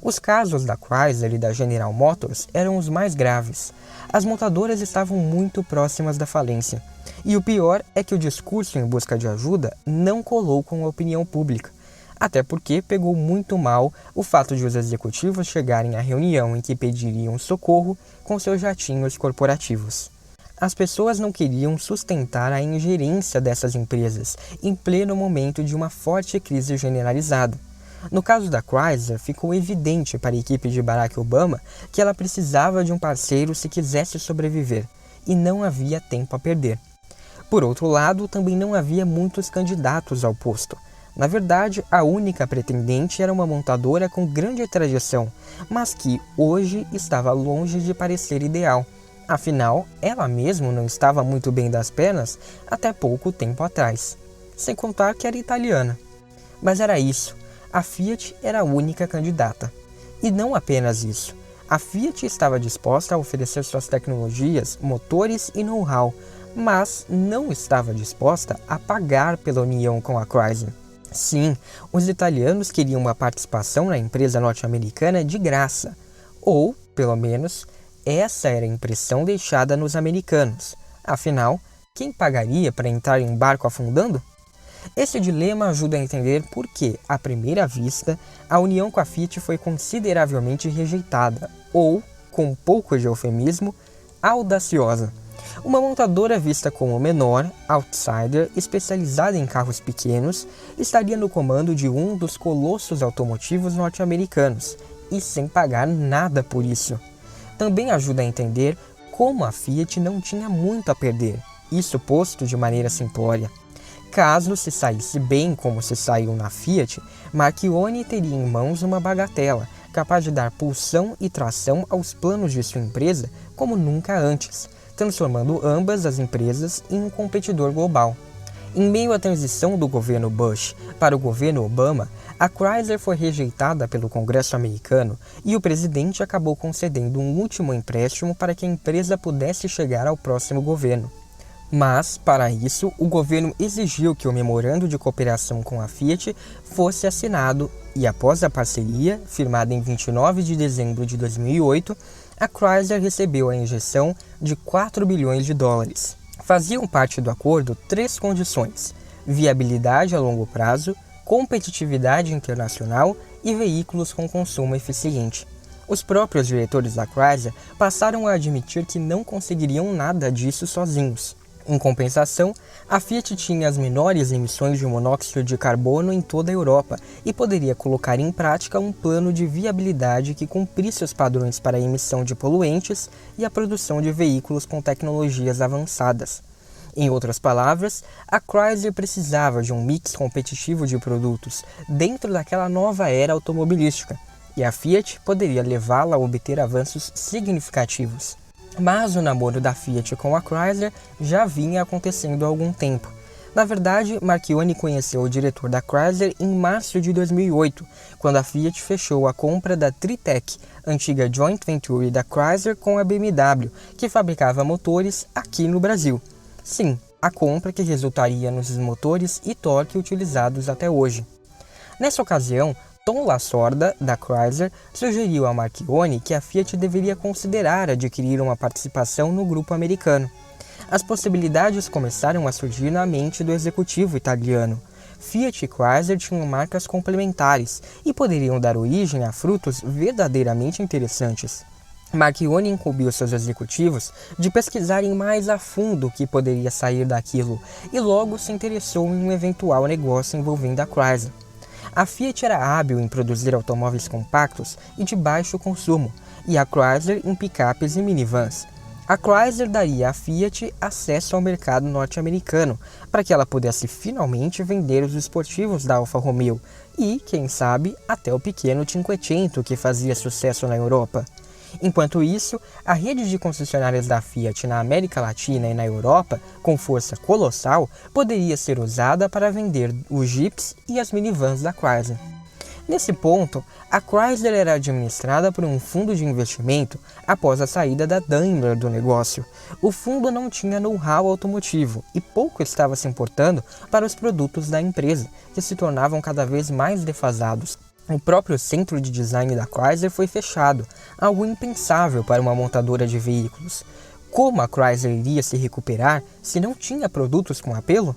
Os casos da Chrysler e da General Motors eram os mais graves. As montadoras estavam muito próximas da falência. E o pior é que o discurso em busca de ajuda não colou com a opinião pública. Até porque pegou muito mal o fato de os executivos chegarem à reunião em que pediriam socorro com seus jatinhos corporativos. As pessoas não queriam sustentar a ingerência dessas empresas em pleno momento de uma forte crise generalizada. No caso da Chrysler, ficou evidente para a equipe de Barack Obama que ela precisava de um parceiro se quisesse sobreviver, e não havia tempo a perder. Por outro lado, também não havia muitos candidatos ao posto. Na verdade, a única pretendente era uma montadora com grande tradição, mas que hoje estava longe de parecer ideal. Afinal, ela mesma não estava muito bem das pernas até pouco tempo atrás. Sem contar que era italiana. Mas era isso. A Fiat era a única candidata. E não apenas isso. A Fiat estava disposta a oferecer suas tecnologias, motores e know-how, mas não estava disposta a pagar pela união com a Chrysler. Sim, os italianos queriam uma participação na empresa norte-americana de graça. Ou, pelo menos, essa era a impressão deixada nos americanos. Afinal, quem pagaria para entrar em um barco afundando? Esse dilema ajuda a entender por que, à primeira vista, a união com a Fiat foi consideravelmente rejeitada, ou, com um pouco de eufemismo, audaciosa. Uma montadora vista como menor, outsider, especializada em carros pequenos, estaria no comando de um dos colossos automotivos norte-americanos, e sem pagar nada por isso. Também ajuda a entender como a Fiat não tinha muito a perder, isso posto de maneira simplória. Caso se saísse bem como se saiu na Fiat, Marchionni teria em mãos uma bagatela, capaz de dar pulsão e tração aos planos de sua empresa como nunca antes, transformando ambas as empresas em um competidor global. Em meio à transição do governo Bush para o governo Obama, a Chrysler foi rejeitada pelo Congresso americano e o presidente acabou concedendo um último empréstimo para que a empresa pudesse chegar ao próximo governo. Mas, para isso, o governo exigiu que o memorando de cooperação com a Fiat fosse assinado e, após a parceria, firmada em 29 de dezembro de 2008, a Chrysler recebeu a injeção de 4 bilhões de dólares. Faziam parte do acordo três condições: viabilidade a longo prazo, competitividade internacional e veículos com consumo eficiente. Os próprios diretores da Chrysler passaram a admitir que não conseguiriam nada disso sozinhos. Em compensação, a Fiat tinha as menores emissões de monóxido de carbono em toda a Europa e poderia colocar em prática um plano de viabilidade que cumprisse os padrões para a emissão de poluentes e a produção de veículos com tecnologias avançadas. Em outras palavras, a Chrysler precisava de um mix competitivo de produtos dentro daquela nova era automobilística, e a Fiat poderia levá-la a obter avanços significativos. Mas o namoro da Fiat com a Chrysler já vinha acontecendo há algum tempo. Na verdade, Marchionni conheceu o diretor da Chrysler em março de 2008, quando a Fiat fechou a compra da Tritec, antiga joint venture da Chrysler com a BMW, que fabricava motores aqui no Brasil. Sim, a compra que resultaria nos motores e torque utilizados até hoje. Nessa ocasião, Tom Lasorda, da Chrysler, sugeriu a Marchionni que a Fiat deveria considerar adquirir uma participação no grupo americano. As possibilidades começaram a surgir na mente do executivo italiano. Fiat e Chrysler tinham marcas complementares e poderiam dar origem a frutos verdadeiramente interessantes. Marchionni incumbiu seus executivos de pesquisarem mais a fundo o que poderia sair daquilo e logo se interessou em um eventual negócio envolvendo a Chrysler. A Fiat era hábil em produzir automóveis compactos e de baixo consumo, e a Chrysler em picapes e minivans. A Chrysler daria à Fiat acesso ao mercado norte-americano, para que ela pudesse finalmente vender os esportivos da Alfa Romeo e, quem sabe, até o pequeno Cinquecento que fazia sucesso na Europa. Enquanto isso, a rede de concessionárias da Fiat na América Latina e na Europa, com força colossal, poderia ser usada para vender os Jeeps e as minivans da Chrysler. Nesse ponto, a Chrysler era administrada por um fundo de investimento após a saída da Daimler do negócio. O fundo não tinha know-how automotivo e pouco estava se importando para os produtos da empresa, que se tornavam cada vez mais defasados. O próprio centro de design da Chrysler foi fechado, algo impensável para uma montadora de veículos. Como a Chrysler iria se recuperar se não tinha produtos com apelo?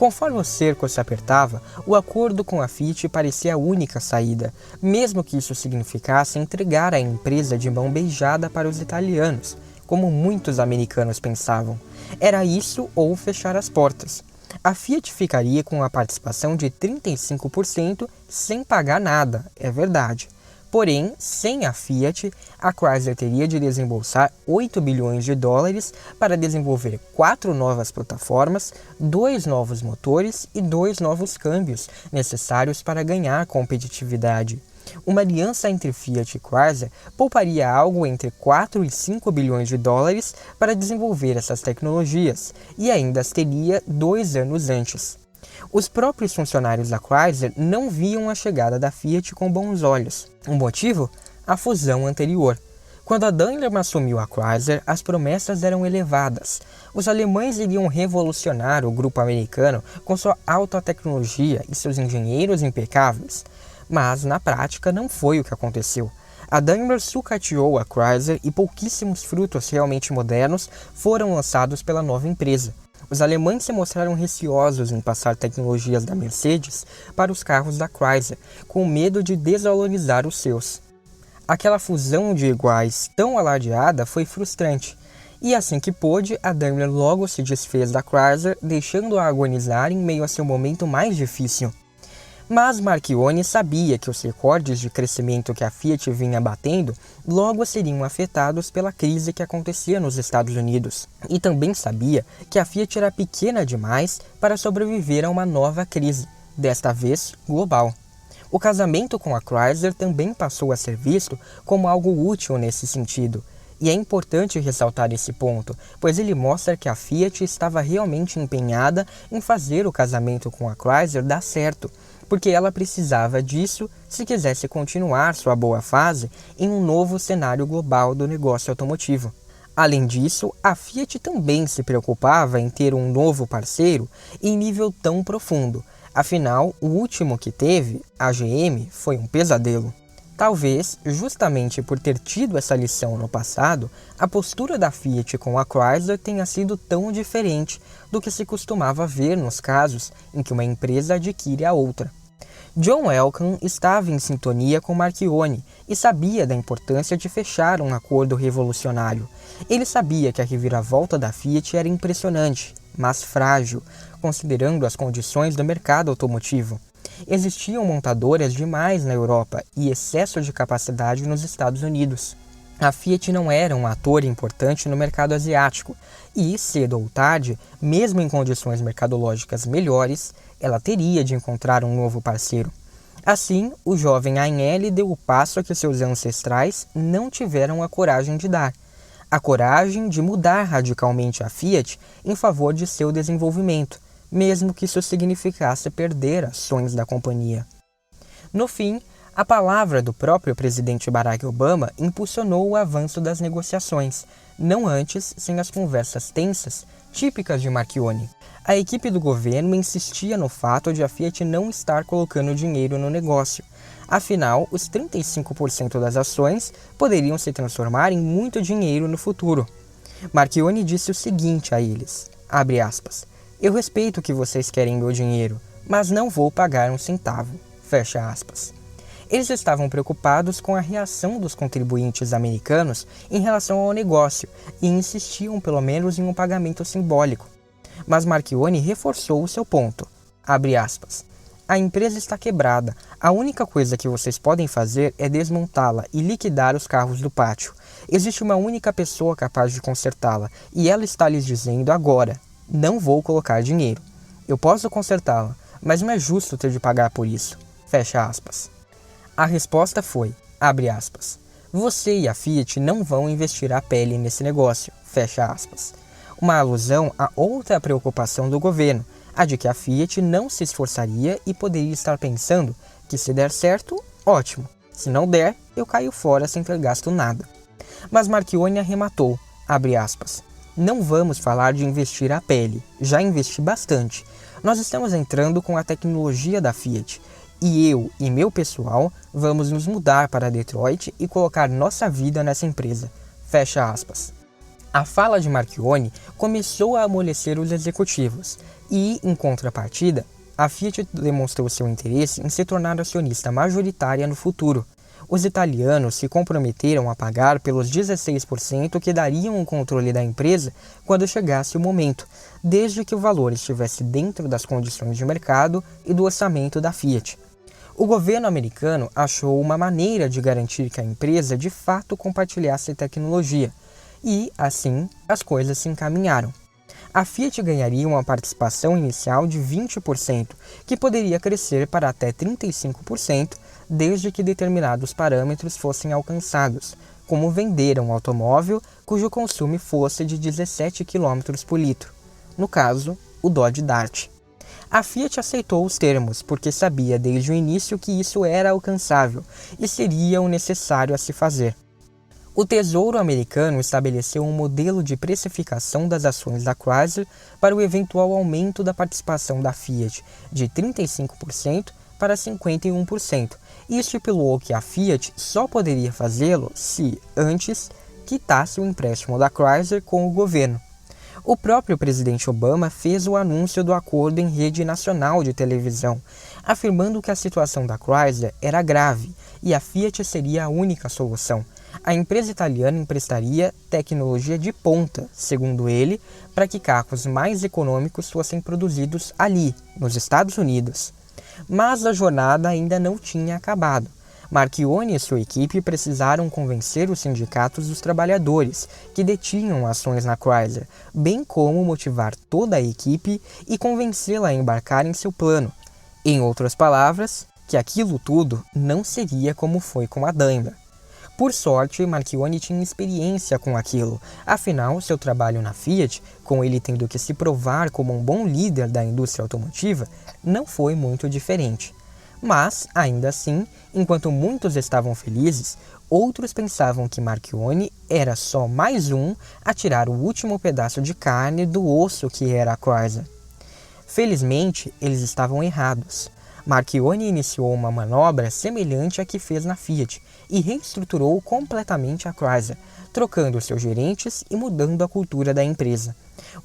Conforme o cerco se apertava, o acordo com a Fiat parecia a única saída, mesmo que isso significasse entregar a empresa de mão beijada para os italianos, como muitos americanos pensavam. Era isso ou fechar as portas. A Fiat ficaria com a participação de 35% sem pagar nada, é verdade. Porém, sem a Fiat, a Chrysler teria de desembolsar 8 bilhões de dólares para desenvolver 4 novas plataformas, 2 novos motores e 2 novos câmbios necessários para ganhar competitividade. Uma aliança entre Fiat e Chrysler pouparia algo entre 4 e 5 bilhões de dólares para desenvolver essas tecnologias, e ainda as teria 2 anos antes. Os próprios funcionários da Chrysler não viam a chegada da Fiat com bons olhos. O motivo? A fusão anterior. Quando a Daimler assumiu a Chrysler, as promessas eram elevadas. Os alemães iriam revolucionar o grupo americano com sua alta tecnologia e seus engenheiros impecáveis. Mas, na prática, não foi o que aconteceu. A Daimler sucateou a Chrysler e pouquíssimos frutos realmente modernos foram lançados pela nova empresa. Os alemães se mostraram receosos em passar tecnologias da Mercedes para os carros da Chrysler, com medo de desvalorizar os seus. Aquela fusão de iguais tão alardeada foi frustrante, e assim que pôde, a Daimler logo se desfez da Chrysler, deixando-a agonizar em meio a seu momento mais difícil. Mas Marchionne sabia que os recordes de crescimento que a Fiat vinha batendo logo seriam afetados pela crise que acontecia nos Estados Unidos. E também sabia que a Fiat era pequena demais para sobreviver a uma nova crise, desta vez global. O casamento com a Chrysler também passou a ser visto como algo útil nesse sentido. E é importante ressaltar esse ponto, pois ele mostra que a Fiat estava realmente empenhada em fazer o casamento com a Chrysler dar certo, porque ela precisava disso se quisesse continuar sua boa fase em um novo cenário global do negócio automotivo. Além disso, a Fiat também se preocupava em ter um novo parceiro em nível tão profundo. Afinal, o último que teve, a GM, foi um pesadelo. Talvez, justamente por ter tido essa lição no passado, a postura da Fiat com a Chrysler tenha sido tão diferente do que se costumava ver nos casos em que uma empresa adquire a outra. John Elkann estava em sintonia com Marchionne e sabia da importância de fechar um acordo revolucionário. Ele sabia que a reviravolta da Fiat era impressionante, mas frágil, considerando as condições do mercado automotivo. Existiam montadoras demais na Europa e excesso de capacidade nos Estados Unidos. A Fiat não era um ator importante no mercado asiático e, cedo ou tarde, mesmo em condições mercadológicas melhores, ela teria de encontrar um novo parceiro. Assim, o jovem Agnelli deu o passo que seus ancestrais não tiveram a coragem de dar. A coragem de mudar radicalmente a Fiat em favor de seu desenvolvimento, mesmo que isso significasse perder ações da companhia. No fim, a palavra do próprio presidente Barack Obama impulsionou o avanço das negociações, não antes sem as conversas tensas, típicas de Marchionne. A equipe do governo insistia no fato de a Fiat não estar colocando dinheiro no negócio. Afinal, os 35% das ações poderiam se transformar em muito dinheiro no futuro. Marchionne disse o seguinte a eles, abre aspas, eu respeito que vocês querem meu dinheiro, mas não vou pagar um centavo, fecha aspas. Eles estavam preocupados com a reação dos contribuintes americanos em relação ao negócio e insistiam pelo menos em um pagamento simbólico. Mas Marchionne reforçou o seu ponto. Abre aspas. A empresa está quebrada. A única coisa que vocês podem fazer é desmontá-la e liquidar os carros do pátio. Existe uma única pessoa capaz de consertá-la e ela está lhes dizendo agora, não vou colocar dinheiro. Eu posso consertá-la, mas não é justo ter de pagar por isso. Fecha aspas. A resposta foi, abre aspas, você e a Fiat não vão investir a pele nesse negócio, fecha aspas. Uma alusão a outra preocupação do governo, A de que a Fiat não se esforçaria e poderia estar pensando que se der certo, ótimo. Se não der, eu caio fora sem ter gasto nada. Mas Marchionne arrematou, abre aspas, não vamos falar de investir a pele, já investi bastante. Nós estamos entrando com a tecnologia da Fiat e eu e meu pessoal vamos nos mudar para Detroit e colocar nossa vida nessa empresa. Fecha aspas. A fala de Marchionne começou a amolecer os executivos e, em contrapartida, a Fiat demonstrou seu interesse em se tornar acionista majoritária no futuro. Os italianos se comprometeram a pagar pelos 16% que dariam o controle da empresa quando chegasse o momento, desde que o valor estivesse dentro das condições de mercado e do orçamento da Fiat. O governo americano achou uma maneira de garantir que a empresa de fato compartilhasse tecnologia, e, assim, as coisas se encaminharam. A Fiat ganharia uma participação inicial de 20%, que poderia crescer para até 35%, desde que determinados parâmetros fossem alcançados, como vender um automóvel cujo consumo fosse de 17 km por litro, no caso, o Dodge Dart. A Fiat aceitou os termos, porque sabia desde o início que isso era alcançável e seria o necessário a se fazer. O Tesouro americano estabeleceu um modelo de precificação das ações da Chrysler para o eventual aumento da participação da Fiat de 35% para 51% e estipulou que a Fiat só poderia fazê-lo se, antes, quitasse o empréstimo da Chrysler com o governo. O próprio presidente Obama fez o anúncio do acordo em rede nacional de televisão, afirmando que a situação da Chrysler era grave e a Fiat seria a única solução. A empresa italiana emprestaria tecnologia de ponta, segundo ele, para que carros mais econômicos fossem produzidos ali, nos Estados Unidos. Mas a jornada ainda não tinha acabado. Marchionne e sua equipe precisaram convencer os sindicatos dos trabalhadores que detinham ações na Chrysler, bem como motivar toda a equipe e convencê-la a embarcar em seu plano. Em outras palavras, que aquilo tudo não seria como foi com a Daimler. Por sorte, Marchionne tinha experiência com aquilo, afinal, seu trabalho na Fiat, com ele tendo que se provar como um bom líder da indústria automotiva, não foi muito diferente. Mas, ainda assim, enquanto muitos estavam felizes, outros pensavam que Marchionne era só mais um a tirar o último pedaço de carne do osso que era a Chrysler. Felizmente, eles estavam errados. Marchionne iniciou uma manobra semelhante à que fez na Fiat e reestruturou completamente a Chrysler, trocando seus gerentes e mudando a cultura da empresa.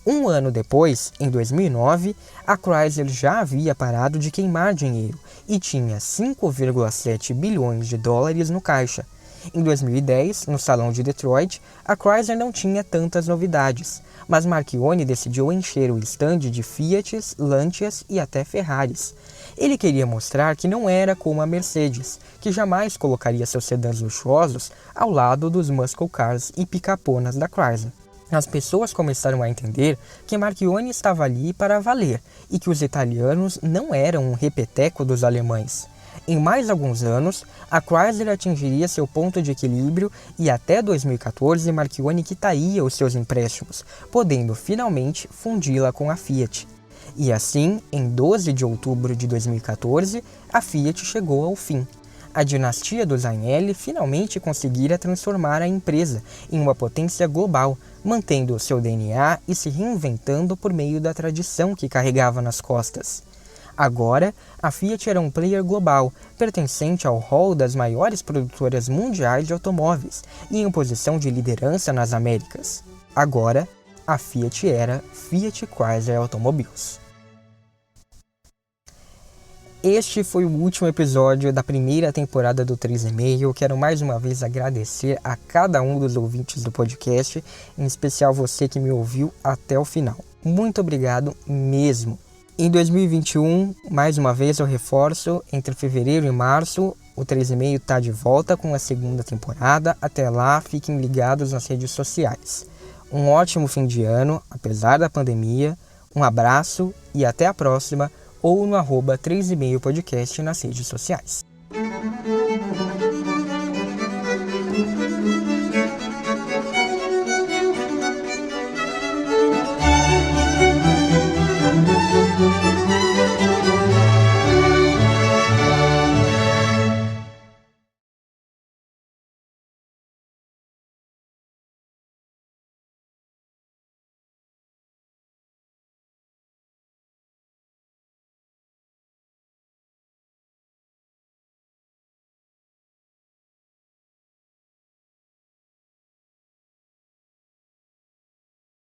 Um ano depois, em 2009, a Chrysler já havia parado de queimar dinheiro e tinha 5,7 bilhões de dólares no caixa. Em 2010, no Salão de Detroit, a Chrysler não tinha tantas novidades, mas Marchionne decidiu encher o estande de Fiats, Lancias e até Ferraris. Ele queria mostrar que não era como a Mercedes, que jamais colocaria seus sedãs luxuosos ao lado dos muscle cars e picaponas da Chrysler. As pessoas começaram a entender que Marchionne estava ali para valer e que os italianos não eram um repeteco dos alemães. Em mais alguns anos, a Chrysler atingiria seu ponto de equilíbrio e até 2014 Marchionne quitaria os seus empréstimos, podendo finalmente fundi-la com a Fiat. E assim, em 12 de outubro de 2014, a Fiat chegou ao fim. A dinastia dos Agnelli finalmente conseguira transformar a empresa em uma potência global, mantendo seu DNA e se reinventando por meio da tradição que carregava nas costas. Agora, a Fiat era um player global, pertencente ao hall das maiores produtoras mundiais de automóveis e em posição de liderança nas Américas. Agora, a Fiat era Fiat Chrysler Automobiles. Este foi o último episódio da primeira temporada do 3,5. Eu quero mais uma vez agradecer a cada um dos ouvintes do podcast, em especial você que me ouviu até o final. Muito obrigado mesmo! Em 2021, mais uma vez eu reforço, entre fevereiro e março, o 3,5 está de volta com a segunda temporada. Até lá, fiquem ligados nas redes sociais. Um ótimo fim de ano, apesar da pandemia. Um abraço e até a próxima, ou no @3,5 podcast nas redes sociais.